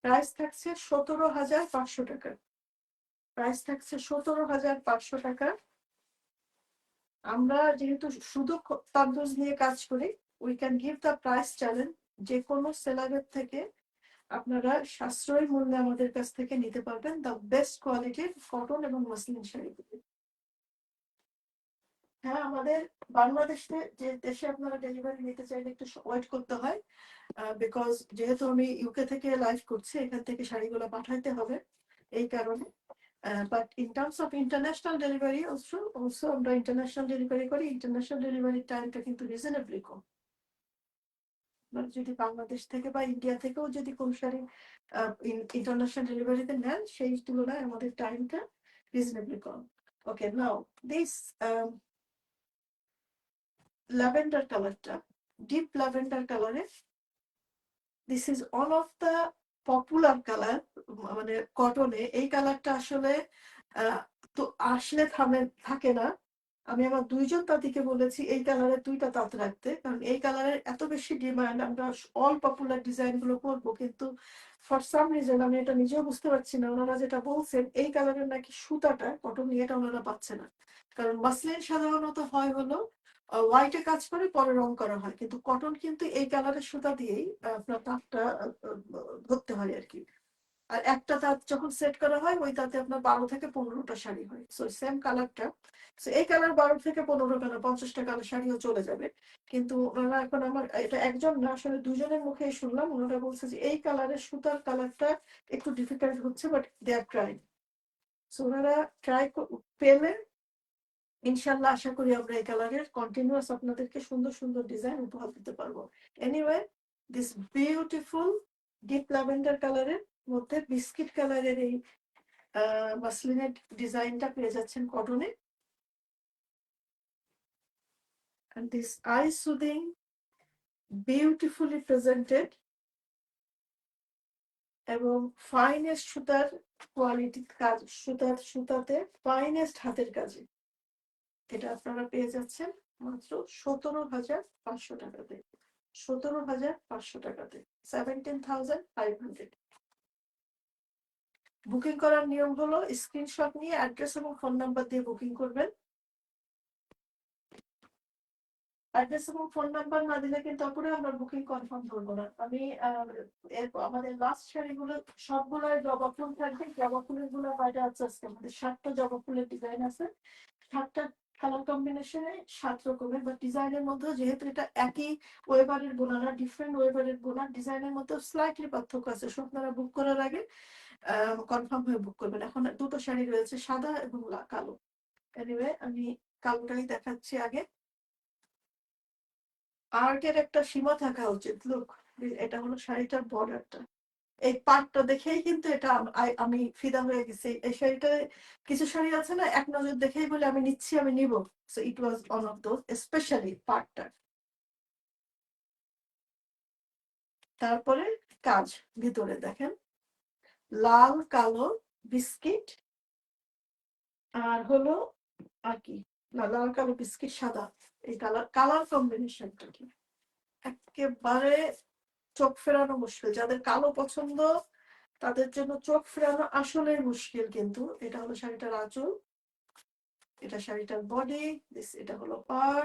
প্রাইস থাকছে 17,500 টাকা। প্রাইস থাকছে 17,500 টাকা। আমরা যেহেতু শুধু তান্দুজ নিয়ে কাজ করি, we can give the price challenge. যে কোনো সেলারের থেকে আপনারা সাশ্রয়ী মূল্যে আমাদের কাছ থেকে নিতে পারবেন দ্য বেস্ট কোয়ালিটির কটন এবং মসলিন শাড়িগুলি। হ্যাঁ, আমাদের বাংলাদেশে, যে দেশে আপনারা ডেলিভারি নিতে চাইলে একটু ওয়েট করতে হয়, বিকজ যেহেতু আমি ইউকে থেকে লাইভ করছি, এখান থেকে শাড়িগুলো পাঠাইতে হবে, এই কারণে। But in terms of international delivery also আমরা ইন্টারন্যাশনাল ডেলিভারি করি। ইন্টারন্যাশনাল ডেলিভারির টাইমটা কিন্তু রিজনেবলি কম। যদি বাংলাদেশ থেকে বা ইন্ডিয়া থেকেও যদি কোন শাড়ি ইন্টারন্যাশনাল ডেলিভারিতে নেন, সেই তুলনায় আমাদের টাইমটা reasonably com. Okay, now this lavender কালারটা, ডিপ ল্যাভেন্ডার কালারে, this is one of the popular colour. মানে কটনে এই কালারটা আসলে তো আসলে থাকে না। আমি আমার দুইজন তাঁতিকে বলেছি এই কালারের 2টা তাঁত রাখতে, কারণ এই কালারের এত বেশি ডিমান্ড। আমরা অল পপুলার ডিজাইন গুলো করবো, কিন্তু ফর সাম রিজন আমি এটা নিজেও বুঝতে পারছি না, ওনারা যেটা বলছেন এই কালারের নাকি সুতাটা কটন, এটা ওনারা পাচ্ছে না। কারণ মাসলিন সাধারণত হয় হলো হোয়াইটে কাজ করে পরে রং করা হয়, কিন্তু কটন কিন্তু এই কালারের সুতা দিয়েই আপনার তাঁতটা ধরতে হয় আর কি। আর একটা তাঁত যখন সেট করা হয়, ওই তাতে আপনার 12 থেকে 15টা শাড়ি হয়। সো সেম কালারটা, এই কালার 12 থেকে 15 কেন, 50টা কালার শাড়িও চলে যাবে। কিন্তু ওনারা এখন, আমার এটা একজন না, আসলে দুজনের মুখেই শুনলাম, ওনারা বলছে যে এই কালারের সুতার কালারটা একটু ডিফিকাল্ট হচ্ছে, but they are try. So ওনারা ট্রাই পেলে ইনশাল্লাহ আশা করি আমরা এই কালারের কন্টিনিউয়াস আপনাদেরকে সুন্দর সুন্দর ডিজাইন উপহার দিতে পারবো। Anyway, this beautiful deep lavender কালারের মধ্যে বিস্কিট কালারের এই মাসলিনের ডিজাইনটা পেয়ে যাচ্ছেন কটনে। and this eye soothing, beautifully presented এবং ফাইনেস্ট সুতার কোয়ালিটি কাজ, সুতাতে ফাইনেস্ট হাতের কাজে এটা আপনারা পেয়ে যাচ্ছেন মাত্র 17,500 টাকাতে। 17,500 টাকাতে, 17,500। বুকিং করার নিয়ম হলো স্ক্রিনশট নিয়ে অ্যাড্রেস এবং ফোন নাম্বার দিয়ে বুকিং করবেন। অ্যাড্রেস এবং ফোন নাম্বার না দিলে কিন্তু তারপরে আমরা বুকিং কনফার্ম করবো না। আমি আমাদের লাস্ট শাড়িগুলো সবগুলো জবা ফুল থাকবে। জবা ফুলের গুলো বাইরে আছে, আজকে আমাদের 7টা জবা ফুলের ডিজাইন আছে, 7টা কালার কম্বিনেশনে 7 রকমের, বা ডিজাইনের মধ্যে যেহেতু এটা একই ওয়েবারের বোনা না, ডিফারেন্ট ওয়েবারের বোনা, ডিজাইনের মধ্যে স্লাইটলি পার্থক্য আছে। সব আপনারা বুক করার আগে কনফার্ম হয়ে বুক করবেন। এখন 2টো শাড়ি রয়েছে, সাদা এবং কালো। এনিওয়ে, আমি কালোটাই দেখাচ্ছি আগে। আর্টের একটা সীমা থাকা উচিত। লুক, এটা হলো শাড়িটার বর্ডারটা, এই পাটটা দেখেই কিন্তু এটা আমি ফিদা হয়ে গেছি। এই শাড়িটা, কিছু শাড়ি আছে না এক নজর দেখেই বলে আমি নিচ্ছি, আমি নিব। So it was one of those, specially পাটটা। তারপরে কাজ ভিতরে দেখেন, লাল কালো বিস্কিট, আর হলো আর কি, লাল কালো বিস্কিট সাদা, এই কালার কালার কম্বিনেশনটা কি একেবারে চোখ ফেরানো মুশকিল। যাদের কালো পছন্দ তাদের জন্য চোখ ফেরানো আসলে মুশকিল। কিন্তু এটা হলো শাড়িটার আঁচল, এটা শাড়িটার বডি, এটা হলো পার,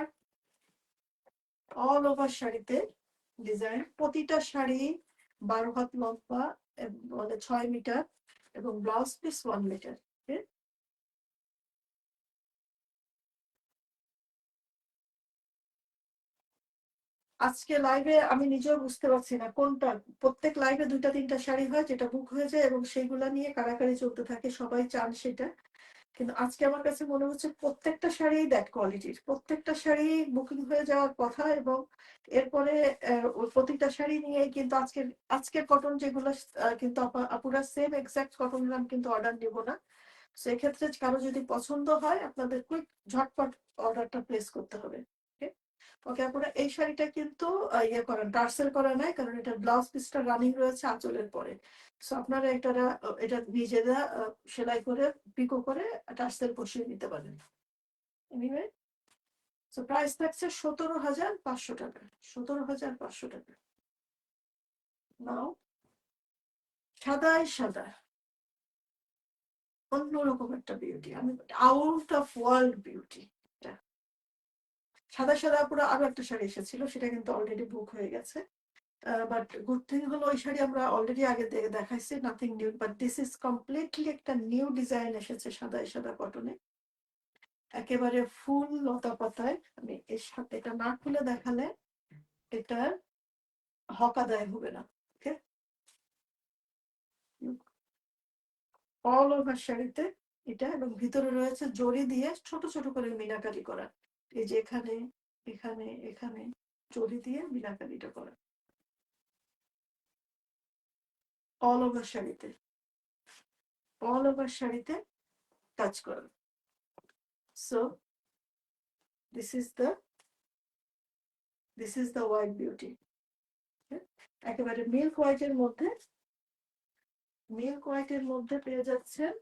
অল ওভার শাড়িতে ডিজাইন। প্রতিটা শাড়ি 12 হাত লম্বা, মানে 6 মিটার, এবং ব্লাউজ পিস 1 মিটার। আজকে লাইভে আমি নিজেও বুঝতে পারছি না কোনটা। প্রত্যেক লাইভে 2টা 3টা শাড়ি হয় যেটা বুক হয়ে যায় এবং সেইগুলা নিয়ে কারাকারি চলতে থাকে, সবাই চান সেটা। কিন্তু আজকে আমার কাছে মনে হচ্ছে প্রত্যেকটা শাড়ি দ্যাট কোয়ালিটির, প্রত্যেকটা শাড়ি বুকিং হয়ে যাওয়ার কথা। এবং এরপরে ওই প্রতিটা শাড়ি নিয়ে কিন্তু আজকের কটন যেগুলো কিন্তু আপুরা সেম এক্সাক্ট কটন আমি কিন্তু অর্ডার নিব না। সেক্ষেত্রে কারো যদি পছন্দ হয় আপনাদের কুইক ঝটপট অর্ডারটা প্লেস করতে হবে। ওকে ওকে আপুরা, এই শাড়িটা কিন্তু ইয়ে করা টার্সেল করা নাই, কারণ এটা ব্লাউজ পিসটা রানিং রয়েছে আঁচলের পরে। সো আপনারা এটা নিজেরা সেলাই করে পিকো করে টার্সেল বসিয়ে নিতে পারেন। এনিওয়ে, সো প্রাইস থাকছে 17,500 টাকা। 17,500 টাকা। নাও, সাদাই সাদা, অন্যরকম একটা বিউটি, আমি আউট অফ ওয়ার্ল্ড বিউটি। সাদা সাদা পুরো আরো একটা শাড়ি এসেছিল, সেটা কিন্তু অলরেডি বুক হয়ে গেছে। বাট গুড থিং হলো ওই শাড়ি আমরা অলরেডি আগে দেখাইছি, nothing new, but this is completely একটা নিউ ডিজাইন এসেছে সাদায় সাদা কটনে, একেবারে ফুল লতা পাতায়। আমি এর সাথে এটা না খুলে দেখালে এটার হক আদায় হবে না। ওকে, অল ওভার শাড়িতে এটা, এবং ভিতরে রয়েছে জড়ি দিয়ে ছোট ছোট করে মিনাকারি করা। এই যে এখানে এখানে এখানে জড়ি দিয়ে মিনাকারিটা করা অল ওভার শাড়িতে, অল ওভার শাড়িতে কাজ করা। So this is the white beauty. একেবারে মিল্ক হোয়াইটের মধ্যে পেয়ে যাচ্ছেন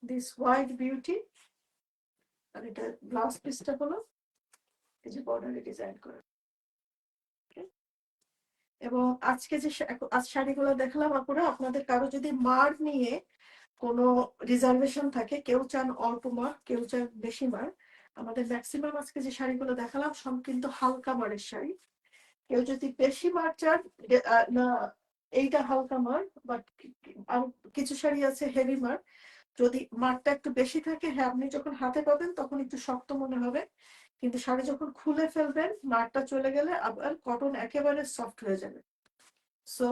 দিস হোয়াইট বিউটি। আর এটা ব্লাউজ পিসটা হলো এই যে বর্ডারে ডিজাইন করা। এবং আজকে যে আজ শাড়িগুলো দেখলাম আপুরা, আপনাদের কারো যদি মার নিয়ে কোনো রিজার্ভেশন থাকে, কেউ চান অল্প মার, কেউ চান বেশি মার, আমাদের ম্যাক্সিমাম আজকে যে শাড়িগুলো দেখালাম সব কিন্তু হালকা মারের শাড়ি। কেউ যদি বেশি মার চান, না এইটা হালকা মার, বাট আর কিছু শাড়ি আছে হেভি মার। যদি মারটা একটু বেশি থাকে, হ্যাঁ আপনি যখন হাতে পাবেন তখন একটু শক্ত মনে হবে, কিন্তু শাড়ি যখন খুলে ফেলবেন মারটা চলে গেলে আবার কটন একেবারে সফট হয়ে যাবে। সো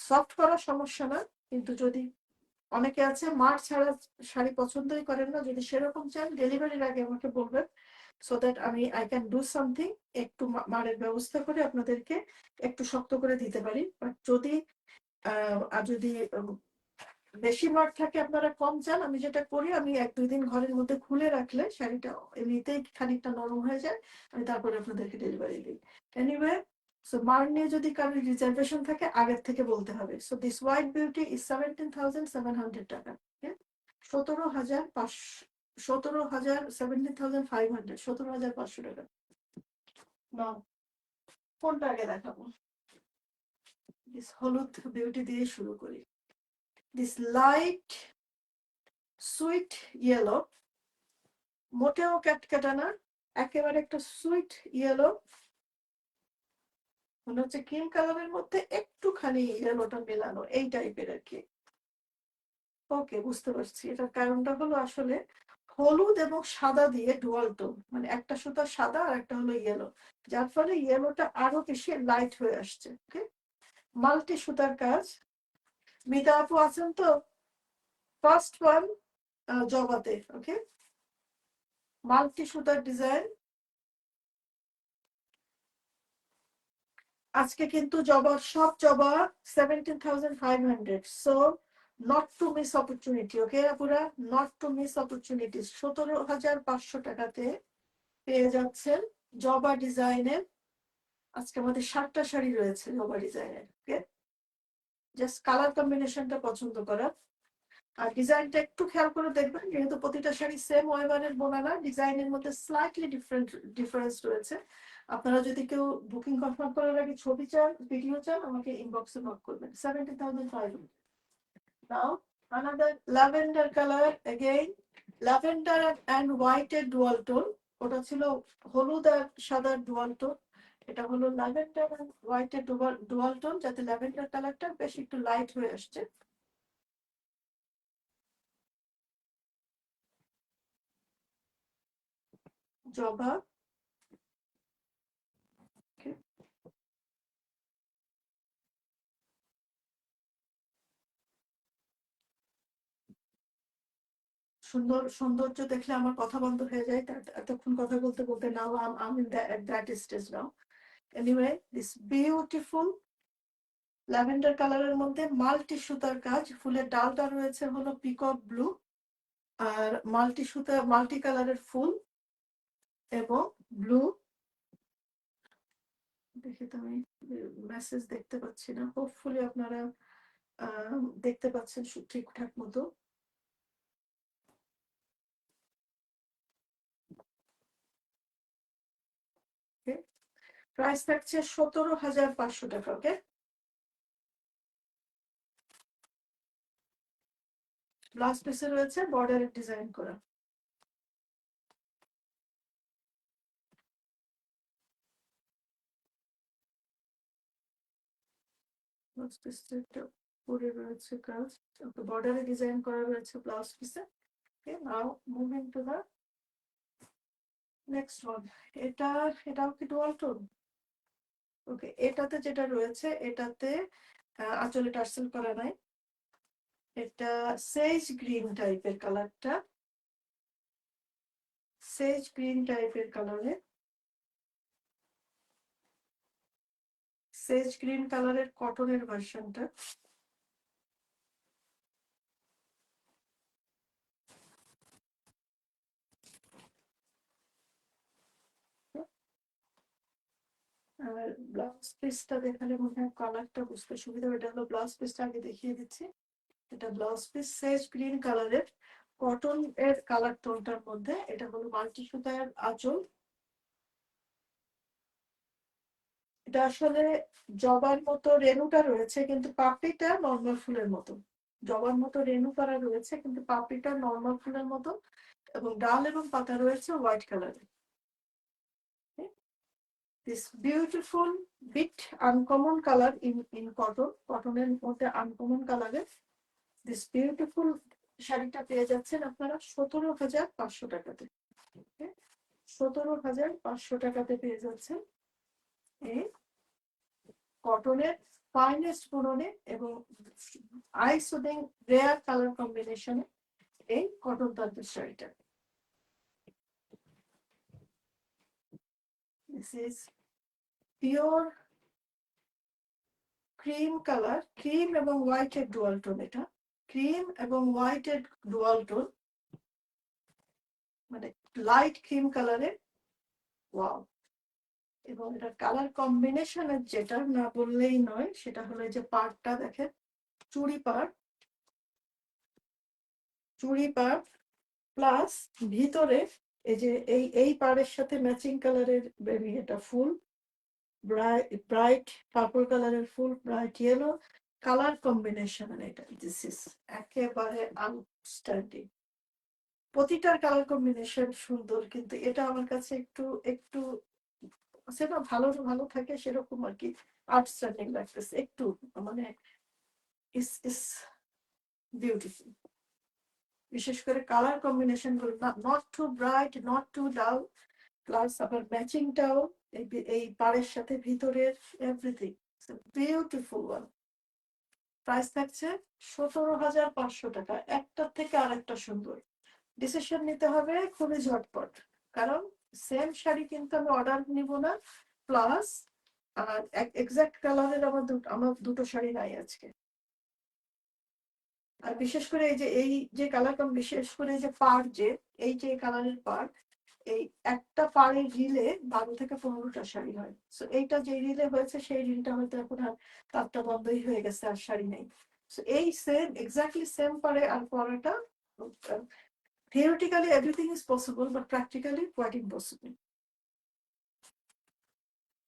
সফট করার সমস্যা না, কিন্তু যদি অনেকে আছে মার ছাড়া শাড়ি পছন্দই করেন না, যদি সেরকম চান ডেলিভারির আগে আমাকে বলবেন, সো দ্যাট আমি আই ক্যান ডু সামথিং, একটু মারের ব্যবস্থা করে আপনাদেরকে একটু শক্ত করে দিতে পারি। বাট যদি আর যদি বেশি মার থাকে, আপনারা কম চান, আমি যেটা করি আমি 1-2 দিন ঘরের মধ্যে খুলে রাখলে শাড়িটা এমনিতেই খানিকটা নরম হয়ে যায়, আমি তারপরে আপনাদেরকে ডেলিভারি দিই। এনিওয়ে, সো মার নিয়ে যদি কারোর রিজার্ভেশন থাকে আগের থেকে বলতে হবে। So this white beauty is 17,700 টাকা। 17,500, 17,500, 17,500 টাকা। নাও, কোনটা আগে দেখাবো? দিস হলুদ বিউটি দিয়ে শুরু করি। দিস লাইট সুইট ইয়েলো, মোটেও ক্যাটক্যাটা না, একেবারে একটা সুইট ইয়েলো, মনে হচ্ছে ক্রিম কালারের মধ্যে একটুখানি ইয়েলোটা মেলানো, এই টাইপের আর কি। ওকে, বুঝতে পারছি। এটার কারণটা হলো আসলে হলুদ এবং সাদা দিয়ে ডুয়াল টোন, মানে একটা সুতা সাদা আর একটা হলো ইয়েলো, যার ফলে ইয়েলোটা আরো বেশি লাইট হয়ে আসছে। ওকে, মাল্টি সুতার কাজ। মিতা আপু আছেন তো? ফার্স্ট ওয়ান জবাতে। ওকে, মাল্টি সুতার ডিজাইন। আজকে কিন্তু সব জবা 17,500, so not to miss opportunity. Okay আপুরা, নট টু মিস অপরচুনিটি। 17,500 টাকাতে পেয়ে যাচ্ছেন জবা ডিজাইনের। আজকে আমাদের 7টা শাড়ি রয়েছে জবা ডিজাইনের। ওকে, জাস্ট কালার কম্বিনেশনটা পছন্দ করা। আর ডিজাইনটা একটু খেয়াল করে দেখবেন, যেহেতু প্রতিটা শাড়ি সেম ওয়েভারের বোনা না, ডিজাইনের মধ্যে স্লাইটলি ডিফারেন্স রয়েছে। আপনারা যদি কেউ বুকিং কনফার্ম করার আগে ছবি চান, ভিডিও চান, আমাকে ইনবক্সে নক করবেন। 17,500। নাও, another lavender color again, lavender and white এর ডুয়াল টোন। ওটা ছিল হলুদ আর সাদার ডুয়াল টোন, এটা হলো ল্যাভেন্ডার আর হোয়াইট এর ডুয়াল টোন, যাতে ল্যাভেন্ডার কালারটা বেশ একটু লাইট হয়ে আসছে। জবা। সুন্দর সৌন্দর্য দেখলে আমার কথা বন্ধ হয়ে যায়, এতক্ষণ কথা বলতে বলতে নাও আমি that stage now. Anyway, this beautiful lavender কালারের মধ্যে মাল্টি সুতার কাজ, ফুলের ডালটা রয়েছে হলো পিকক ব্লু, আর মাল্টি সুতা মাল্টি কালারের ফুল এবং ব্লু। দেখি তো আমি মেসেজ দেখতে পাচ্ছি না, হোপফুলি আপনারা দেখতে পাচ্ছেন ঠিকঠাক মতো। প্রাইস থাকছে 17,500 টাকা। ওকে, ব্লাউজ পিসে রয়েছে বর্ডারের ডিজাইন করা। ব্লাউজ পিসটা একটা পরে রয়েছে কাজ, বর্ডারে ডিজাইন করা রয়েছে ব্লাউজ পিসে। Okay, now moving to the next one. এটাও কি ডুয়াল টোন? ওকে, এটাতে যেটা রয়েছে এটাতে আঁচলে টার্সেল করা নাই। এটা সেজ গ্রিন টাইপের কালারটা, সেজ গ্রিন টাইপের কালারে, সেজ গ্রিন কালারের কটনের ভার্সনটা। আর ব্লাউজ পিসটা দেখালে মনে হয় কালারটা বুঝতে সুবিধা হবে। এটা হলো ব্লাউজ পিসটা, আগে দেখিয়ে দিচ্ছি। এটা ব্লাউজ পিস সেজ গ্রিন কালারের, কটন এর কালার টোনটার মধ্যে। এটা হলো মাল্টি সুতার আঁচল। এটা আসলে জবার মতো রেণুটা রয়েছে, কিন্তু পাপড়িটা নর্মাল ফুলের মতো। জবার মতো রেণু করা রয়েছে, কিন্তু পাপড়িটা নর্মাল ফুলের মতো, এবং ডাল এবং পাতা রয়েছে হোয়াইট কালারের। This beautiful bit uncommon colour in cotton, কটনের মধ্যে আনকমন কালারের দিস বিউটিফুল শাড়িটা পেয়ে যাচ্ছেন আপনারা 17,500 টাকাতে। 17,500 টাকাতে পেয়ে যাচ্ছেন এই কটনের ফাইনেস্ট বুননে এবং আই সুদিং রেয়ার কালার কম্বিনেশনে এই কটন তাঁতের শাড়িটা। This is pure cream colour, cream এবং হোয়াইটের ডুয়াল টোন। এটা ক্রিম এবং হোয়াইটের ডুয়াল টোন, মানে লাইট ক্রিম কালারের। ওয়াও! এবং এটা কালার কম্বিনেশনের যেটা না বললেই নয়, সেটা হলো যে পাড়টা দেখেন, চুড়ি পাড়, চুড়ি পাড় প্লাস ভিতরে এই যে এই পাড়ের সাথে ম্যাচিং কালারের এটা ফুল, ব্রাইট পার্পল কালারের ফুল, ব্রাইট ইয়েলো কালার কম্বিনেশন। এটা দিস ইজ একেবারে আউটস্ট্যান্ডিং। প্রতিটার কালার কম্বিনেশন সুন্দর, কিন্তু এটা আমার কাছে একটু একটু সেটা ভালো ভালো থাকে সেরকম আর কি আউটস্ট্যান্ডিং লাগতেছে একটু, মানে ইস ইস বিউটিফুল। বিশেষ করে কালার কম্বিনেশন গুলো not too bright not too dull, plus আবার ম্যাচিংটাও এই পাড়ের সাথে ভিতরের এভরিথিং বিউটিফুল ওয়ান। প্রাইস থাকছে 17,500 টাকা। একটার থেকে আরেকটা সুন্দর। ডিসিশন নিতে হবে খুবই ঝটপট, কারণ সেম শাড়ি কিন্তু আমি অর্ডার নিব না, প্লাস আর এক্সাক্ট কালারের আমার দুটো শাড়ি নাই আজকে। আর বিশেষ করে এই যে কালার, বিশেষ করে যে পাড়, এই যে কালারের পাড়, এই একটা পাড়ের রিলে 12 থেকে 15টা শাড়ি হয়। সো এইটা যে রিলে হয়েছে সেই রিলটা হয়তো এখন আর তারটা বন্ধই হয়ে গেছে, আর শাড়ি নেই। সো এই সেম এক্স্যাক্টলি সেম পাড়ে আর পরাটা, theoretically everything is possible but practically quite impossible.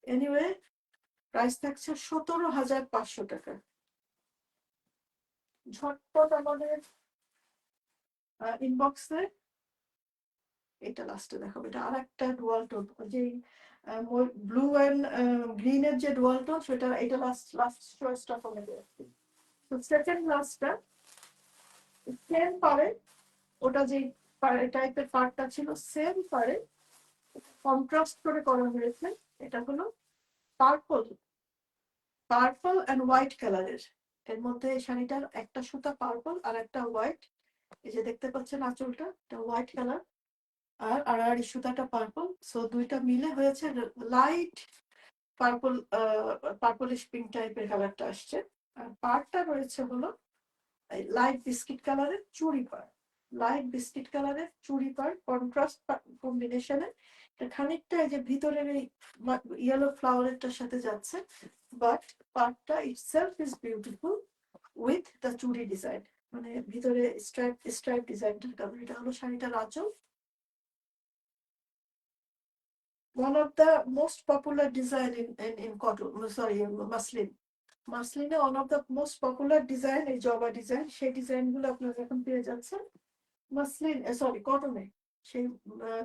Anyway, price থাকছে 17,500 টাকা। ঝটপট আমাদের ইনবক্সে এটা লাস্টে দেখাবো। এটা আর একটা ডুয়াল টোন, যে ব্লু এন্ড গ্রিনের যে ডুয়াল টোন, সেটা এটা লাস্ট লাস্ট চয়েসটা কমে যাচ্ছে। তো সেকেন্ড লাস্টটা সেম পারে, ওটা যে টাইপের পার্টটা ছিল সেম পারে, কন্ট্রাস্ট করে করা হয়েছে। এটা হলো পার্পল, পার্পল এন্ড হোয়াইট কালারের। এর মধ্যে শাড়িটার একটা সুতা পার্পল আর একটা হোয়াইট, এই যে দেখতে পাচ্ছেন আঁচলটা, এটা হোয়াইট কালার, আর আড়াআড়ি সুতাটা পার্পল। সো দুইটা মিলে হয়েছে লাইট পার্পল, পার্পলিশ পিঙ্ক টাইপের কালারটা আসছে। আর পাড়টা রয়েছে হলো লাইট বিস্কিট কালারের চুড়ি পাড়, লাইট বিস্কিট কালারের চুড়ি পাড়, কন্ট্রাস্ট কম্বিনেশনে। খানিকটা এই যে ভিতরের এই ইয়েলো ফ্লাওয়ারেরটার সাথে যাচ্ছে, বাট পার্টটা itself is beautiful with the চুড়ি ডিজাইন, মানে ভিতরে স্ট্রাইপ স্ট্রাইপ ডিজাইনটার কারণে। এটা হলো শাড়িটার আঁচল। One of the most popular design in cotton, sorry, muslin. মাসলিনে one of the most popular design এই জবা ডিজাইন, সেই ডিজাইনগুলো আপনারা এখন পেয়ে যাচ্ছেন মাসলিন, সরি কটনে। সেই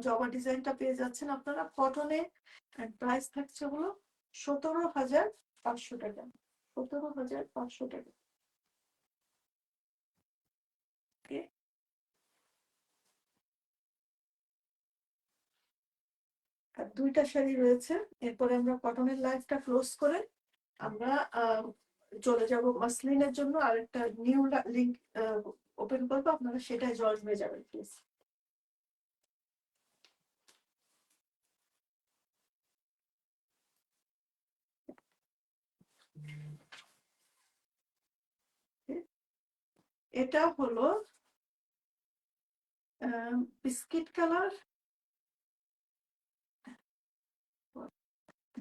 জবা ডিজাইনটা পেয়ে যাচ্ছেন আপনারা কটনে। প্রাইস থাকছে হলো 17,500 টাকা, 17,500 টাকা। আর দুইটা শাড়ি রয়েছে। এরপরে আমরা কটনের লাইফটা ক্লোজ করে আমরা চলে যাব মাসলিনের জন্য। আর একটা নিউ লিঙ্ক ওপেন করবো, আপনারা সেটাই জয়েন হয়ে যাবেন প্লিজ। এটা হলো বিস্কিট কালার,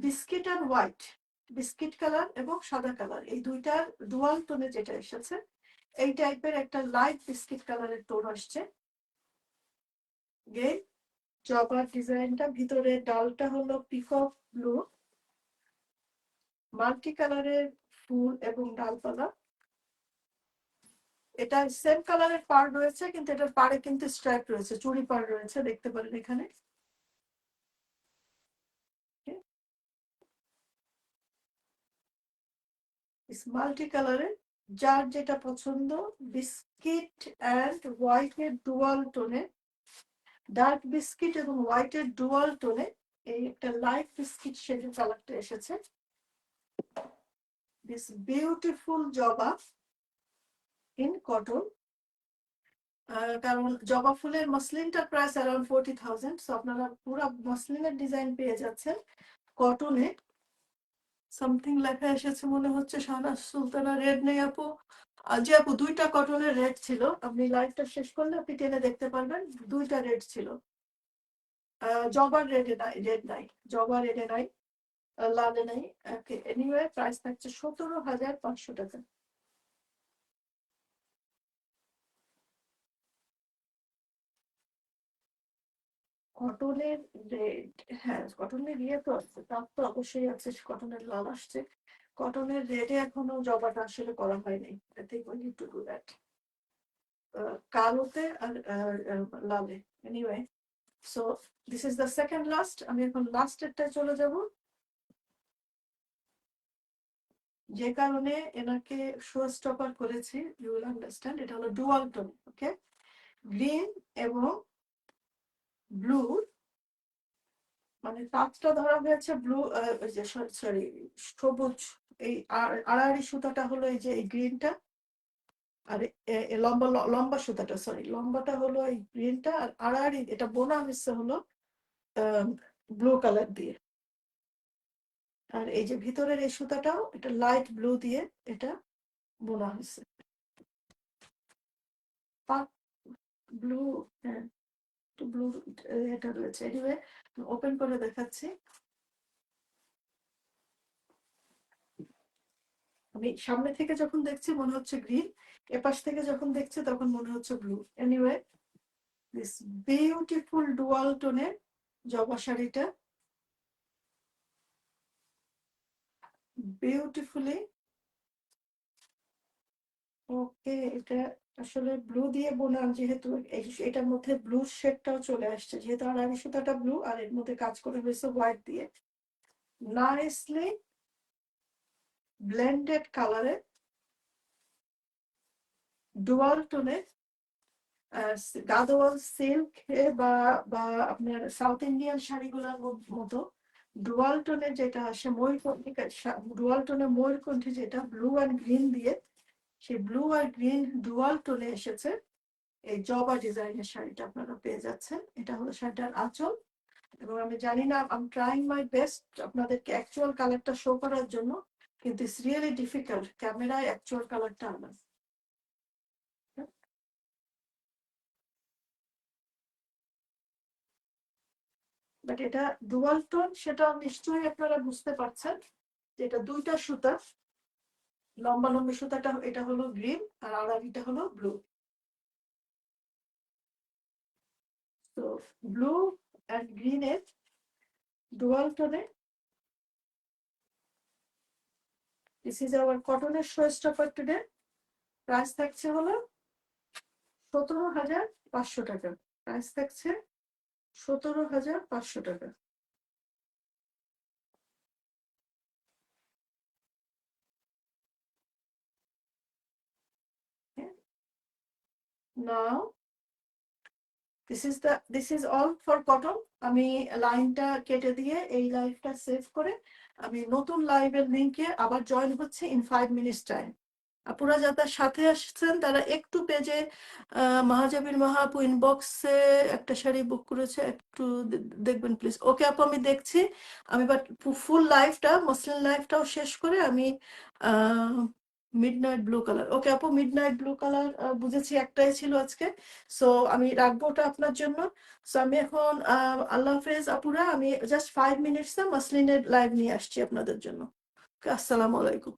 বিস্কিট আর হোয়াইট, বিস্কিট কালার এবং সাদা কালার, এই দুইটার ডুয়াল টোনে যেটা এসেছে, এই টাইপের একটা লাইট বিস্কিট কালারের টোন আসছে। জবার ডিজাইনটা ভিতরে ডালটা হলো পিকক ব্লু, মাল্টি কালারের ফুল এবং ডালপালা। এটা সেম কালারের পাড় রয়েছে, কিন্তু এটার পাড়ে কিন্তু স্ট্রাইপ রয়েছে, চুড়ি পাড় রয়েছে, দেখতে পারেন এখানে। মাল্টি কালারের, যার যেটা পছন্দ, বিস্কিট অ্যান্ড হোয়াইটের ডুয়াল টোনে, ডার্ক বিস্কিট এবং হোয়াইটের ডুয়াল টোনে এই একটা লাইট বিস্কিট শেডের কালারটা এসেছে। দিস বিউটিফুল জবা ইন কটন। কারণ জবা ফুলের মসলিনটার প্রাইস অ্যারাউন্ড 40,000, সো আপনারা পুরো মসলিনের ডিজাইন পেয়ে যাচ্ছেন কটনে। সামথিং লেখা এসেছে মনে হচ্ছে শাহনাজ সুলতানা, রেড নেই আপু। জি আপু, দুইটা কটনের রেড ছিল, আপনি লাইভটা শেষ করলে আপনি টেনে দেখতে পারবেন, দুইটা রেড ছিল। জবার রেডে নাই, রেড নাই, জবা রেডে নাই, লালে নাই। এনিওয়ে প্রাইস থাকছে 17,500 টাকা। কটনের রেড, হ্যাঁ কটনের ইয়ে তো আছে, তার তো অবশ্যই আছে, কটনের লাল আসছে। কটনের রেডে এখনো জবাটা আসলে করা হয়নি, I think we need to do that, কালোতে আর লালে। Anyway, so this is the second last. আমি এখন লাস্টেরটা চলে যাব, যে কারণে এনাকে শো স্টপার করেছি, ইউ উইল আন্ডারস্ট্যান্ড। এটা হলো ডুয়াল টোন, ওকে, গ্রিন এবং ব্লু, মানে তাঁতটা ধরা হয়েছে ব্লু, ওই যে সরি সবুজ, এই আড়াআড়ি সুতাটা হলো এই যে এই গ্রিনটা, আর লম্বা লম্বা সুতাটা, সরি লম্বাটা হলো এই গ্রিনটা, আর আড়াআড়ি এটা বোনা হচ্ছে হলো ব্লু কালার দিয়ে। আর এই যে ভিতরের এই সুতাটাও এটা লাইট ব্লু দিয়ে এটা বোনা হয়েছে, ব্লু, হ্যাঁ ব্লু এটা রয়েছে। এনিওয়ে ওপেন করে দেখাচ্ছি, আমি সামনে থেকে যখন দেখছি মনে হচ্ছে গ্রিন, এপাশ থেকে যখন দেখছি তখন মনে হচ্ছে blue. Anyway, this beautiful dual টোনের জবা শাড়িটা বিউটিফুলি, ওকে, এটা আসলে ব্লু দিয়ে বোনা, যেহেতু এটার মধ্যে ব্লু শেডটাও চলে আসছে, যেহেতু আড়াআড়ি সুতাটা ব্লু আর এর মধ্যে কাজ করে হয়েছে হোয়াইট দিয়ে, নাইসলি ব্লেন্ডেড কালারে ডুয়াল টোনে, গাদোয়াল সিল্ক বা বা আপনার সাউথ ইন্ডিয়ান শাড়িগুলোর মতো ডুয়াল টোনে যেটা আসে ময়ূরকণ্ঠী, ডুয়াল টোনে ময়ূরকণ্ঠী যেটা ব্লু অ্যান্ড গ্রিন দিয়ে, সেই ব্লু আর গ্রিন ডুয়াল টোনে এসেছে এই জবা ডিজাইনের শাড়িটা আপনারা পেয়ে যাচ্ছেন। এটা হলো শাড়িটার আঁচল। এবং আমি জানি না, I am trying my best আপনাদেরকে অ্যাকচুয়াল কালারটা শো করার জন্য, কিন্তু ইটস রিয়েলি ডিফিকাল্ট ক্যামেরায় অ্যাকচুয়াল কালারটা আনা। বাট এটা ডুয়াল টোন, সেটা নিশ্চয়ই আপনারা বুঝতে পারছেন যে এটা দুইটা সুতা, লম্বা লম্বি সুতাটা এটা হলো গ্রিন আর আড়াআড়িটা হলো ব্লু। তো ব্লু অ্যান্ড গ্রিনের ডুয়াল টোনে দিস ইজ আওয়ার কটনের শো স্টপার টুডে। প্রাইস থাকছে হলো 17,500 টাকা। প্রাইস থাকছে 17,500 টাকা। Now this is all for cotton. আমি লাইনটা কেটে দিয়ে এই লাইভটা সেভ করে আমি নতুন লাইভের লিংকে আবার জয়েন হচ্ছে ইন 5 মিনিটস টাইম। আপুরা যারা সাথে আসছেন তারা একটু পেজে মাহাজাবির মাহাপু ইনবক্সে একটা শাড়ি বুক করেছে, একটু দেখবেন প্লিজ। ওকে আপু, আমি দেখছি। আমি বাট ফুল লাইফটা মসলিন লাইফটাও শেষ করে আমি মিডনাইট ব্লু কালার, ওকে আপু মিডনাইট ব্লু কালার বুঝেছি, একটাই ছিল আজকে। সো আমি রাখবো ওটা আপনার জন্য। সো আমি এখন আল্লাহ হাফেজ আপুরা, আমি জাস্ট 5 মিনিটস মসলিনের লাইভ নিয়ে আসছি আপনাদের জন্য। আসসালামু আলাইকুম।